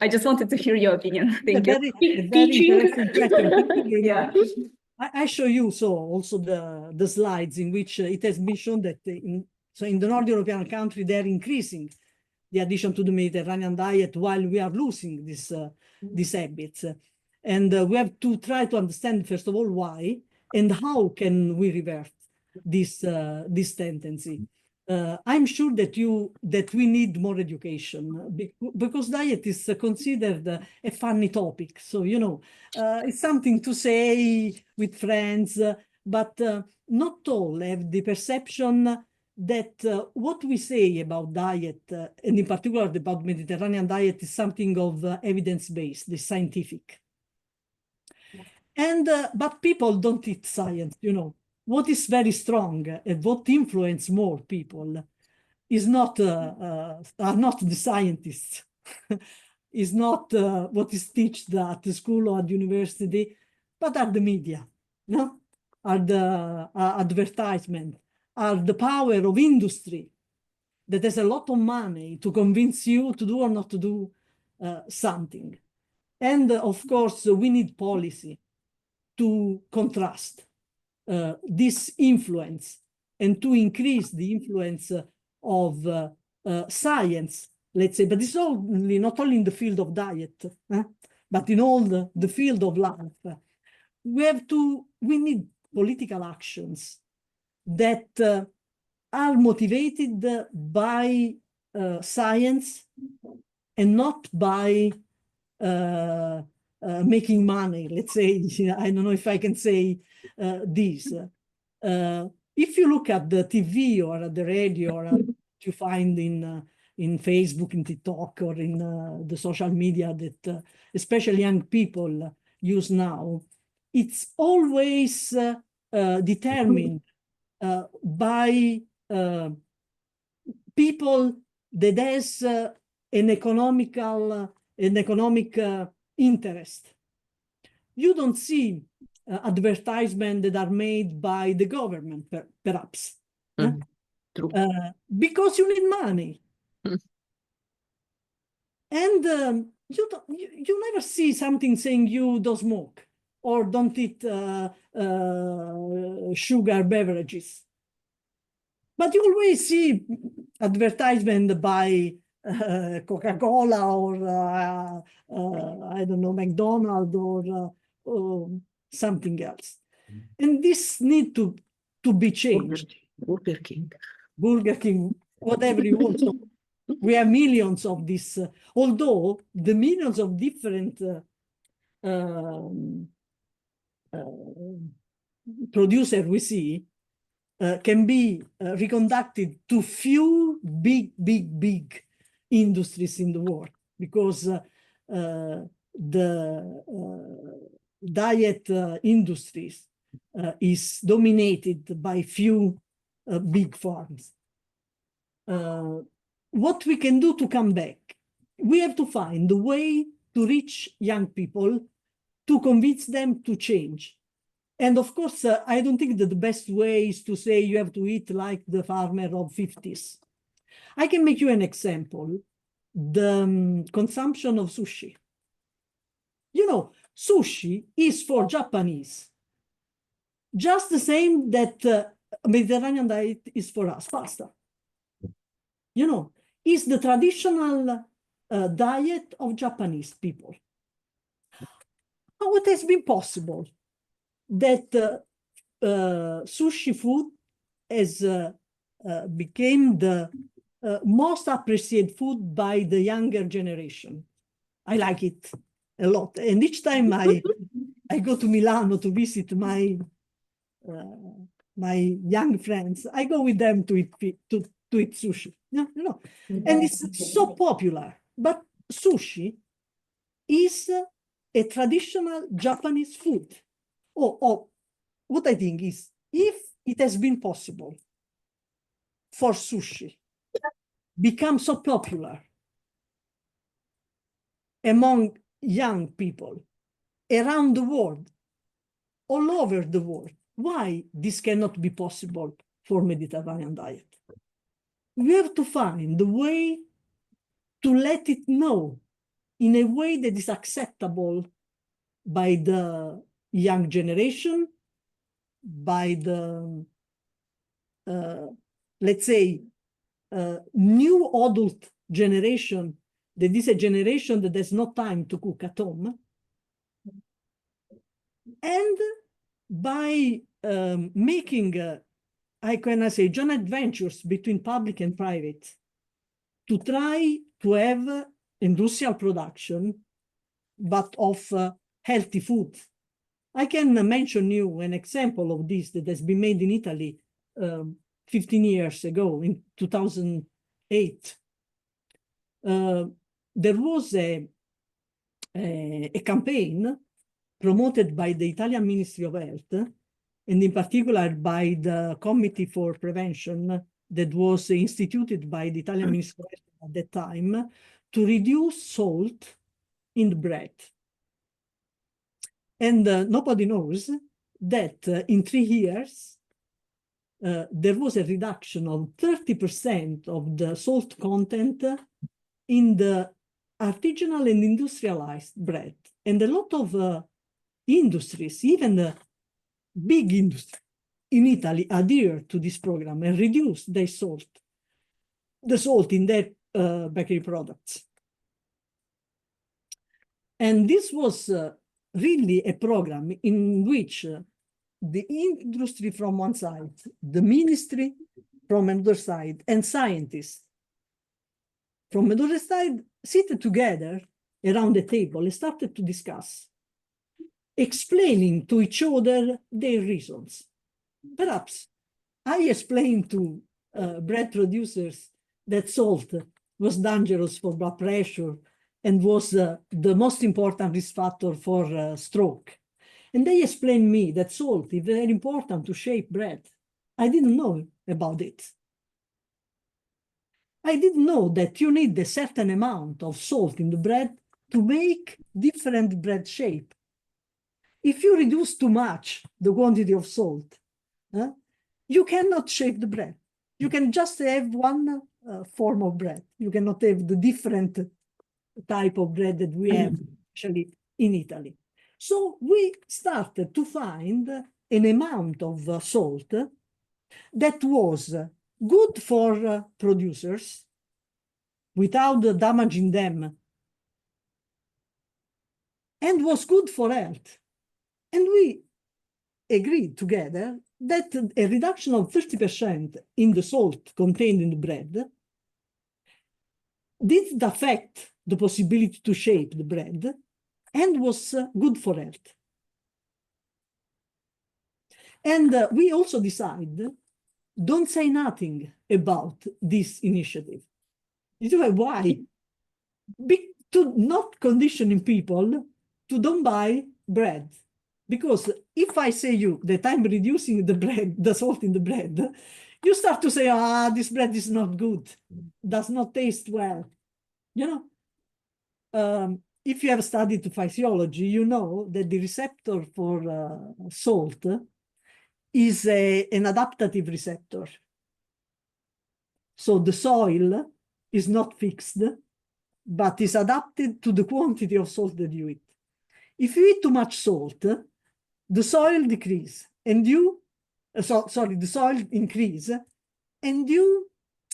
I just wanted to hear your opinion. Thank you. Very interesting question. Yeah. I show you also the slides in which it has been shown that in the North European country, they're increasing the addition to the Mediterranean diet while we are losing these habits. And we have to try to understand, first of all, why and how can we revert this tendency. I'm sure that we need more education because diet is considered a funny topic. So, it's something to say with friends, but not all have the perception that what we say about diet, and in particular about Mediterranean diet, is something of evidence-based, is scientific. And but people don't eat science, What is very strong and what influence more people is not are not the scientists, is not what is taught at the school or at university, but are the media, no? Are the advertisement, are the power of industry that has a lot of money to convince you to do or not to do something. And of course, we need policy to contrast this influence and to increase the influence of science, let's say, but it's only not only in the field of diet, but in all the field of life. We need political actions that are motivated by science and not by making money, let's say. I don't know if I can say this. If you look at the TV or at the radio or you find in Facebook, in TikTok, or in the social media that especially young people use now, it's always determined by people that has an economic interest. You don't see advertisements that are made by the government, perhaps, True. because you need money. And you never see something saying you don't smoke or don't eat sugar beverages. But you always see advertisement by Coca-Cola or I don't know, McDonald's or something else. And this need to be changed. Burger King. Burger King, whatever you want. So we have millions of this, although the millions of different producers we see can be reconducted to few big industries in the world, because the diet industries is dominated by few big farms. What we can do to come back? We have to find a way to reach young people, to convince them to change. And of course, I don't think that the best way is to say you have to eat like the farmer of 50s. I can make you an example. The consumption of sushi. Sushi is for Japanese, just the same that Mediterranean diet is for us, pasta. Is the traditional diet of Japanese people. How it has been possible that sushi food has became the most appreciated food by the younger generation? I like it a lot, and each time I go to Milano to visit my young friends, I go with them to eat sushi. And it's so popular. But sushi is a traditional Japanese food. What I think is, if it has been possible for sushi become so popular among young people around the world, all over the world, why this cannot be possible for Mediterranean diet? We have to find a way to let it know in a way that is acceptable by the young generation by the, let's say, new adult generation, that is a generation that has no time to cook at home, and by making, I can say, joint ventures between public and private to try to have industrial production, but of healthy food. I can mention you an example of this that has been made in Italy 15 years ago, in 2008. There was a campaign promoted by the Italian Ministry of Health, and in particular by the Committee for Prevention that was instituted by the Italian Ministry of Health at that time, to reduce salt in the bread. And nobody knows that in 3 years, there was a reduction of 30% of the salt content in the artisanal and industrialized bread. And a lot of industries, even big industry in Italy, adhere to this program and reduce the salt in their bakery products. And this was really a program in which the industry from one side, the ministry from another side, and scientists from another side sit together around the table and started to discuss, explaining to each other their reasons. Perhaps I explained to bread producers that salt was dangerous for blood pressure and was the most important risk factor for stroke. And they explained me that salt is very important to shape bread. I didn't know about it. I didn't know that you need a certain amount of salt in the bread to make different bread shape. If you reduce too much the quantity of salt, you cannot shape the bread. You can just have one form of bread. You cannot have the different type of bread that we have actually in Italy. So we started to find an amount of salt that was good for producers without damaging them, and was good for health. And we agreed together that a reduction of 30% in the salt contained in the bread didn't affect the possibility to shape the bread and was good for health. And we also decided, don't say nothing about this initiative. You know why? To not conditioning people to don't buy bread. Because if I say you that I'm reducing the salt in the bread, you start to say, this bread is not good, does not taste well. You know, if you have studied physiology, you know that the receptor for salt is an adaptative receptor. So the soil is not fixed, but is adapted to the quantity of salt that you eat. If you eat too much salt, the soil decrease, and you, the soil increase, and you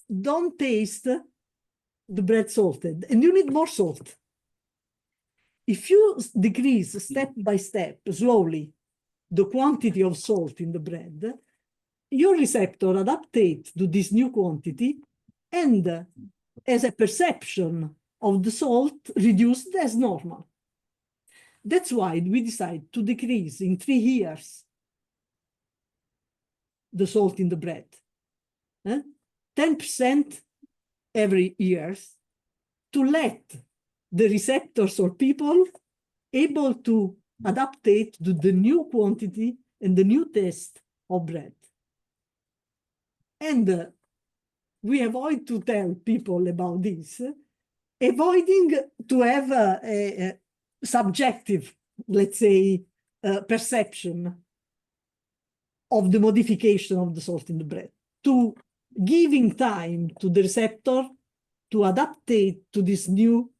don't taste the bread salted, and you need more salt. If you decrease step by step, slowly, the quantity of salt in the bread, your receptor adaptates to this new quantity, and as a perception of the salt reduced as normal. That's why we decided to decrease in 3 years the salt in the bread. 10% every year, to let the receptors or people able to adaptate to the new quantity and the new taste of bread. And we avoid to tell people about this, avoiding to have a subjective, let's say, perception of the modification of the salt in the bread, to giving time to the receptor to adaptate to this new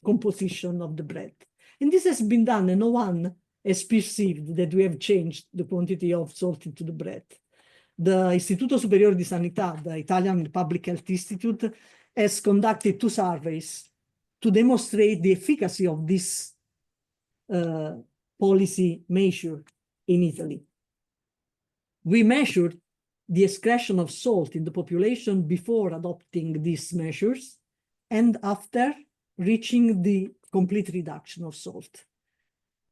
composition of the bread. And this has been done, and no one has perceived that we have changed the quantity of salt into the bread. The Istituto Superiore di Sanità, the Italian Public Health Institute, has conducted 2 surveys to demonstrate the efficacy of this policy measure in Italy. We measured the excretion of salt in the population before adopting these measures and after reaching the complete reduction of salt.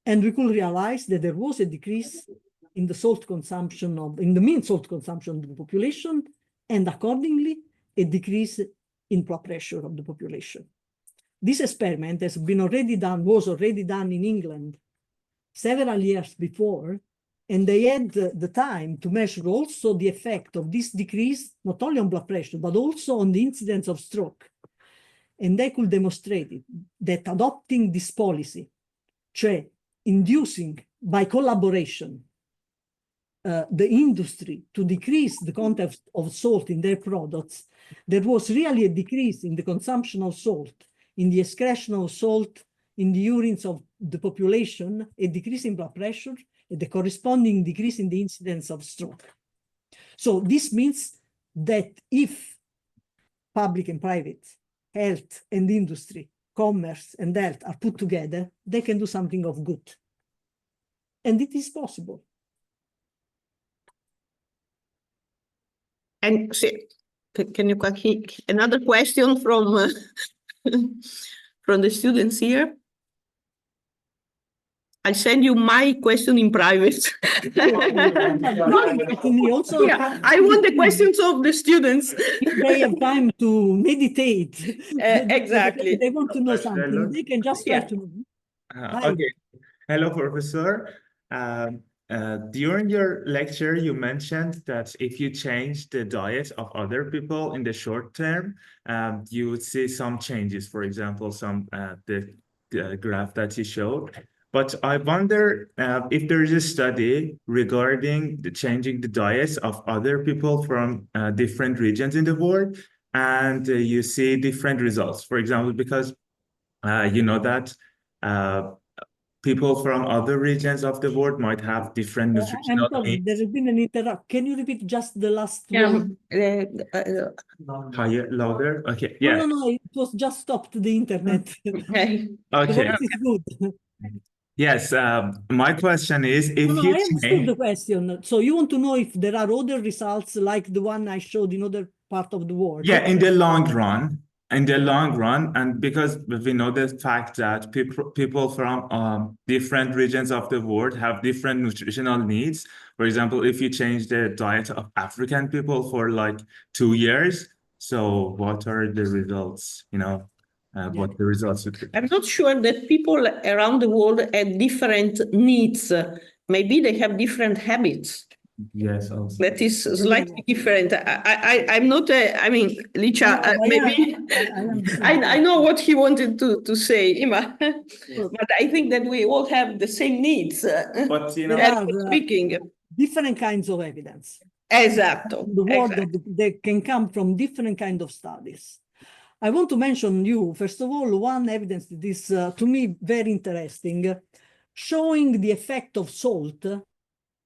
And we could realize that there was a decrease in the salt consumption in the mean salt consumption of the population, and accordingly, a decrease in blood pressure of the population. This experiment was already done in England several years before, and they had the time to measure also the effect of this decrease, not only on blood pressure, but also on the incidence of stroke. And they could demonstrate it, that adopting this policy, cioè inducing by collaboration the industry to decrease the content of salt in their products, there was really a decrease in the consumption of salt, in the excretion of salt in the urines of the population, a decrease in blood pressure, and the corresponding decrease in the incidence of stroke. So this means that if public and private, health and industry, commerce and health are put together, they can do something of good. And it is possible. And can you another question from from the students here? I send you my question in private. Also, yeah, I want the questions of the students. They have time to meditate. Exactly. They want to know something. Hello. They can just try to know. Okay. Hello, Professor. During your lecture, you mentioned that if you change the diet of other people in the short term, you would see some changes. For example, the graph that you showed. But I wonder if there is a study regarding changing the diets of other people from different regions in the world, and you see different results. For example, because you know that people from other regions of the world might have different nutritional needs. There has been an interrupt. Can you repeat just the last one? Higher, louder? Okay, yeah. No, it was just stopped the internet. Okay. The voice is good. Yes, my question is if No, you I understood the question. So you want to know if there are other results like the one I showed in other part of the world? Yeah, in the long run, and because we know the fact that people from different regions of the world have different nutritional needs. For example, if you change the diet of African people for like 2 years, so what are the results, what the results would be? I'm not sure that people around the world have different needs. Maybe they have different habits. Yes, also. That is slightly different. I'm not, Licia, maybe I know what he wanted to say, Ima, but I think that we all have the same needs. But, There are speaking. different kinds of evidence. Exactly. The world that can come from different kinds of studies. I want to mention you, first of all, one evidence that is, to me, very interesting, showing the effect of salt on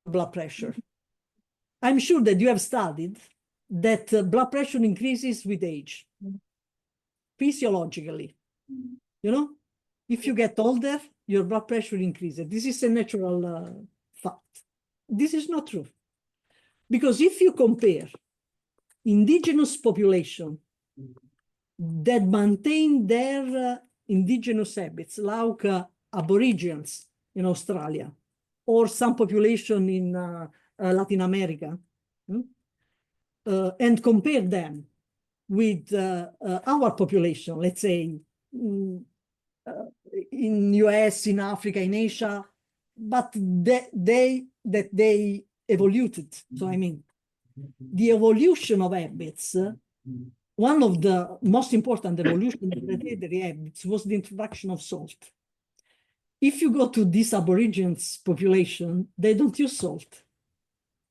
blood pressure. I'm sure that you have studied that blood pressure increases with age, physiologically. If you get older, your blood pressure increases. This is a natural fact. This is not true. Because if you compare indigenous population that maintain their indigenous habits, like Aborigines in Australia, or some population in Latin America, and compare them with our population, let's say, in US, in Africa, in Asia, but they evolved. So, the evolution of habits, one of the most important evolution of dietary habits was the introduction of salt. If you go to this Aborigines population, they don't use salt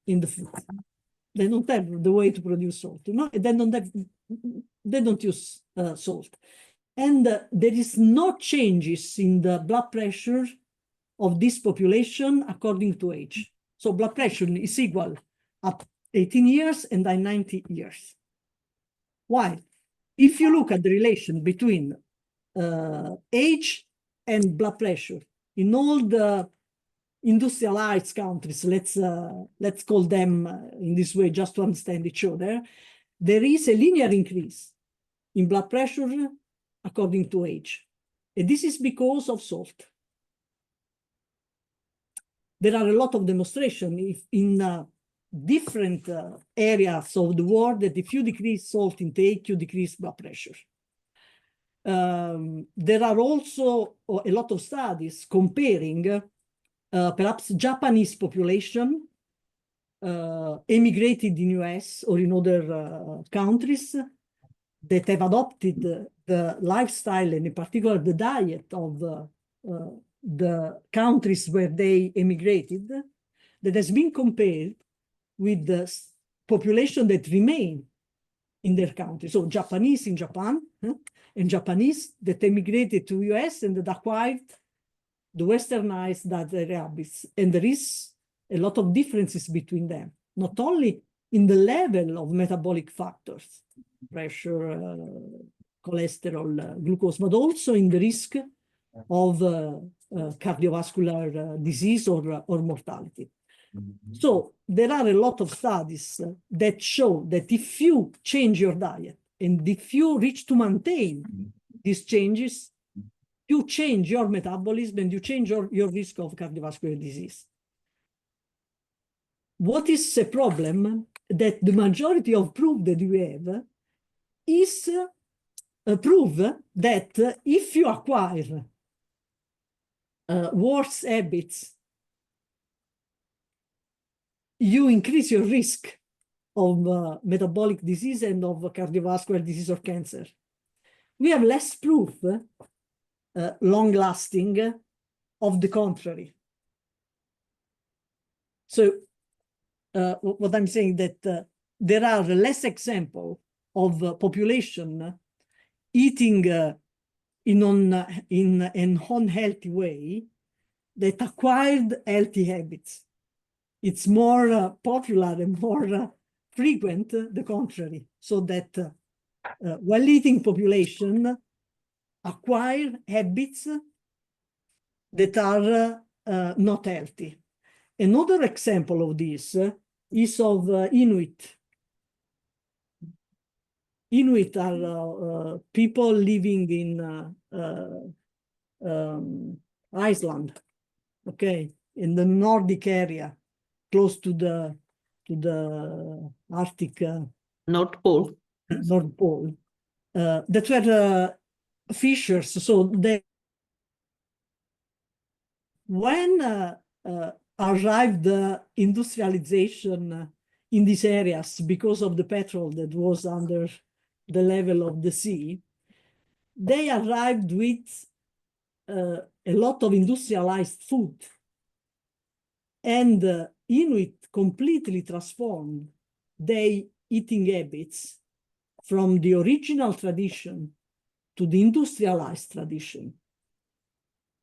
in the food. They don't have the way to produce salt. They don't use salt. And there is no changes in the blood pressure of this population according to age. So blood pressure is equal at 18 years and at 90 years. Why? If you look at the relation between age and blood pressure in all the industrialized countries, let's call them in this way just to understand each other, there is a linear increase in blood pressure according to age. And this is because of salt. There are a lot of demonstrations in different areas of the world that if you decrease salt intake, you decrease blood pressure. There are also a lot of studies comparing perhaps Japanese population emigrated in US or in other countries that have adopted the lifestyle and in particular the diet of the countries where they emigrated, that has been compared with the population that remain in their country. So Japanese in Japan and Japanese that emigrated to US and that acquired the westernized dietary habits. And there is a lot of differences between them, not only in the level of metabolic factors, pressure, cholesterol, glucose, but also in the risk of cardiovascular disease or mortality. So there are a lot of studies that show that if you change your diet and if you reach to maintain these changes, you change your metabolism and you change your risk of cardiovascular disease. What is a problem that the majority of proof that we have is a proof that if you acquire worse habits, you increase your risk of metabolic disease and of cardiovascular disease or cancer. We have less proof, long-lasting, of the contrary. So what I'm saying that there are less examples of population eating in an unhealthy way that acquired healthy habits. It's more popular and more frequent, the contrary, so that well-eating population acquire habits that are not healthy. Another example of this is of Inuit. Inuit are people living in Iceland, okay, in the Nordic area, close to the Arctic North Pole. North Pole. That were fishers, so they when arrived industrialization in these areas because of the petrol that was under the level of the sea, they arrived with a lot of industrialized food. And Inuit completely transformed their eating habits from the original tradition to the industrialized tradition.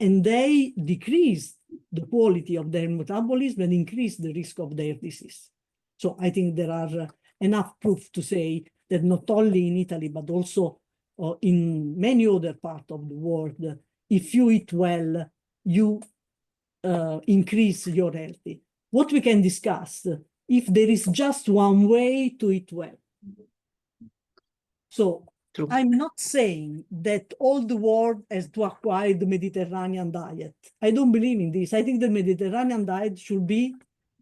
And they decreased the quality of their metabolism and increased the risk of their disease. So I think there are enough proof to say that not only in Italy, but also in many other parts of the world, if you eat well, you increase your health. What we can discuss, if there is just one way to eat well. So True. I'm not saying that all the world has to acquire the Mediterranean diet. I don't believe in this. I think the Mediterranean diet should be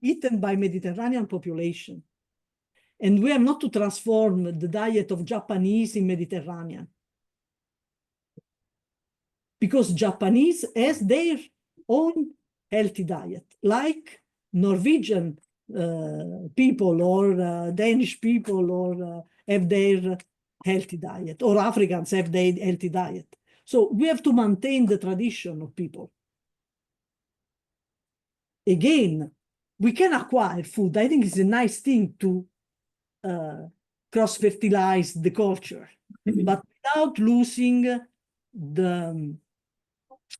eaten by Mediterranean population. And we have not to transform the diet of Japanese in Mediterranean. Because Japanese has their own healthy diet, like Norwegian people or Danish people or have their healthy diet, or Africans have their healthy diet. So we have to maintain the tradition of people. Again, we can acquire food. I think it's a nice thing to cross-fertilize the culture, but without losing the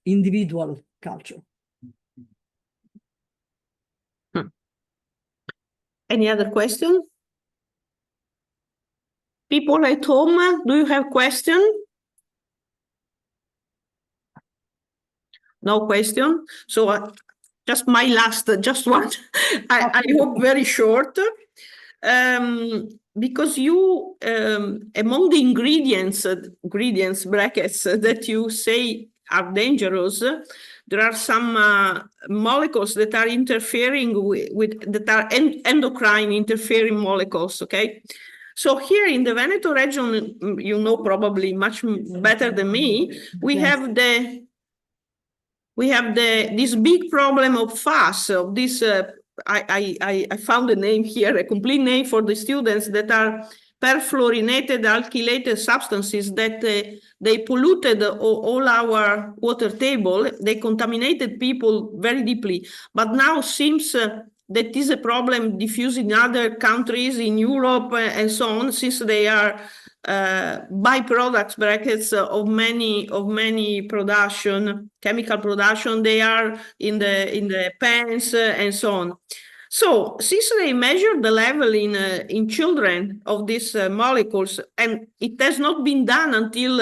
individual culture. Any other question? People at home, do you have question? No question. So just my last, just one. I hope very short. Because you, among the ingredients brackets that you say are dangerous, there are some molecules that are interfering with that are endocrine interfering molecules, okay? So here in the Veneto region, you know probably much better than me, we have this big problem of FAS, of this, I found a name here, a complete name for the students, that are perfluorinated alkylated substances that they polluted all our water table. They contaminated people very deeply. But now seems that is a problem diffused in other countries in Europe and so on, since they are byproducts brackets of many chemical production. They are in the pens and so on. So since they measure the level in children of these molecules, and it has not been done until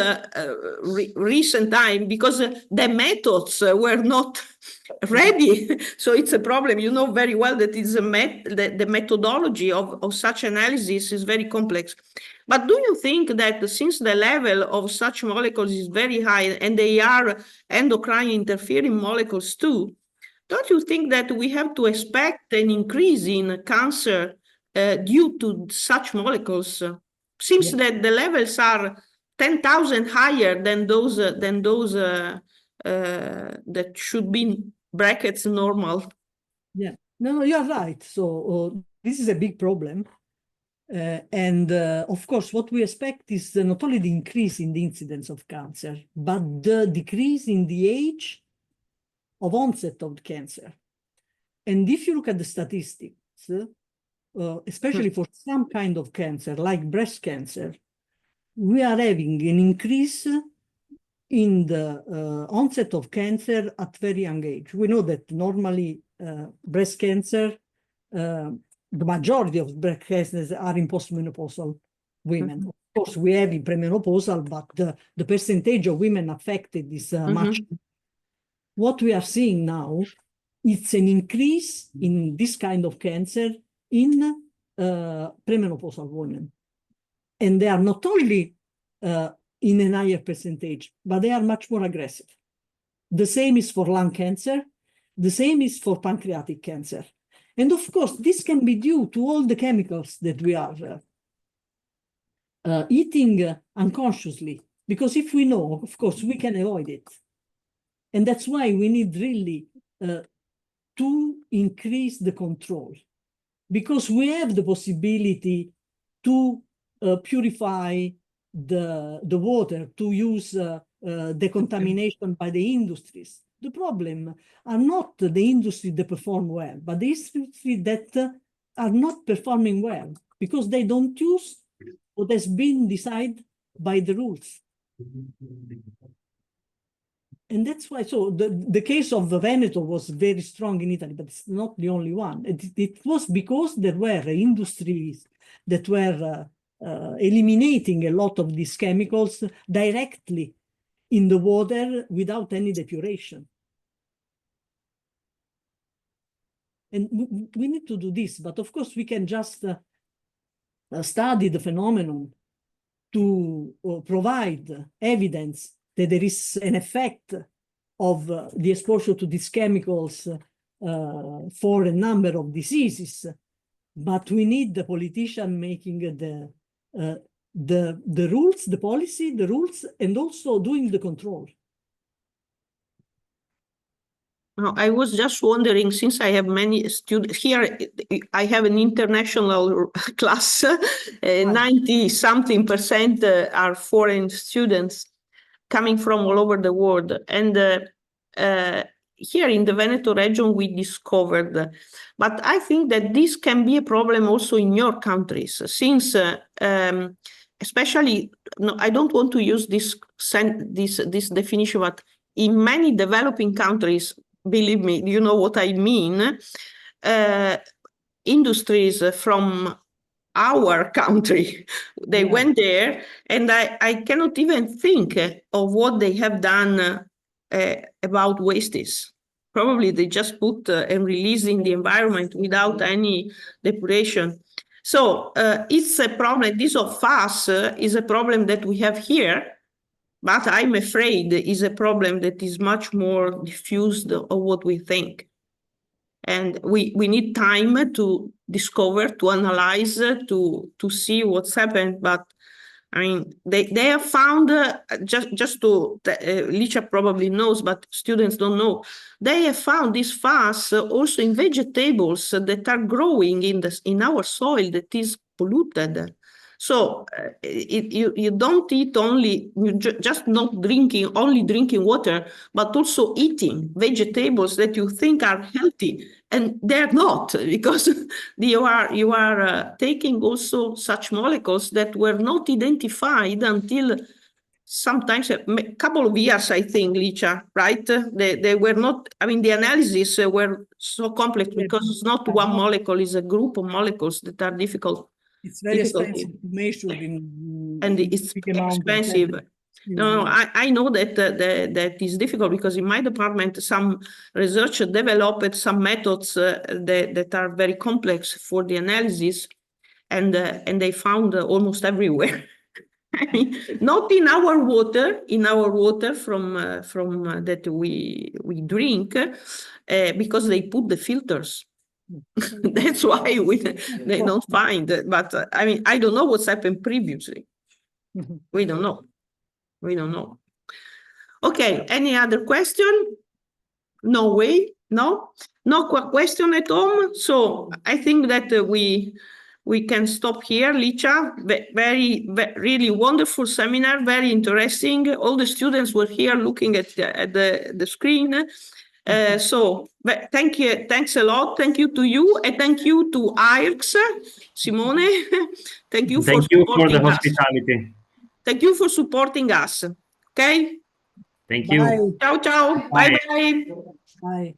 recent time because the methods were not ready. So it's a problem. You know very well that it's the methodology of such analysis is very complex. But do you think that since the level of such molecules is very high and they are endocrine interfering molecules too, don't you think that we have to expect an increase in cancer due to such molecules? Seems that the levels are 10,000 higher than those that should be brackets normal. Yeah, no, you're right. So this is a big problem. And of course, what we expect is not only the increase in the incidence of cancer, but the decrease in the age of onset of cancer. And if you look at the statistics, especially for some kind of cancer, like breast cancer, we are having an increase in the onset of cancer at very young age. We know that normally breast cancer, the majority of breast cancers are in postmenopausal women. Of course, we have in premenopausal, but the percentage of women affected is much. What we are seeing now, it's an increase in this kind of cancer in premenopausal women. And they are not only in a higher percentage, but they are much more aggressive. The same is for lung cancer. The same is for pancreatic cancer. And of course, this can be due to all the chemicals that we are eating unconsciously. Because if we know, of course, we can avoid it. And that's why we need really to increase the control. Because we have the possibility to purify the water, to use decontamination by the industries. The problem are not the industry that perform well, but the industry that are not performing well because they don't use what has been decided by the rules. And that's why, so the case of Veneto was very strong in Italy, but it's not the only one. It was because there were industries that were eliminating a lot of these chemicals directly in the water without any depuration. And we need to do this, but of course we can just study the phenomenon to provide evidence that there is an effect of the exposure to these chemicals for a number of diseases. But we need the politician making the rules, the policy, the rules, and also doing the control. I was just wondering, since I have many students here, I have an international class, 90-something% are foreign students coming from all over the world. And here in the Veneto region, we discovered, but I think that this can be a problem also in your countries, since especially, no, I don't want to use this definition, but in many developing countries, believe me, you know what I mean, industries from our country. They went there, and I cannot even think of what they have done about wastes. Probably they just put and release in the environment without any depuration. So it's a problem. This of us is a problem that we have here, but I'm afraid is a problem that is much more diffused of what we think. And we need time to discover, to analyze, to see what's happened. But I mean, they have found, just to, Licia probably knows, but students don't know, they have found this FAS also in vegetables that are growing in our soil that is polluted. So you don't eat only, just not only drinking water, but also eating vegetables that you think are healthy, and they're not, because you are taking also such molecules that were not identified until sometimes a couple of years, I think, Licia, right? They were not, I mean, the analysis were so complex because it's not one molecule, it's a group of molecules that are difficult. It's very expensive to measure and it's expensive. No, I know that that is difficult, because in my department, some researchers developed some methods that are very complex for the analysis, and they found almost everywhere. I mean, not in our water from that we drink, because they put the filters. That's why they don't find it. But I mean, I don't know what's happened previously. We don't know. We don't know. Okay, any other question? No way, no question at home. So I think that we can stop here. Licia, very really wonderful seminar, very interesting. All the students were here looking at the screen. So thanks a lot. Thank you to you, and thank you to AIRC, Simone. Thank you for the hospitality. Thank you for supporting us. Okay. Thank you. Ciao, ciao. Bye, bye. Bye.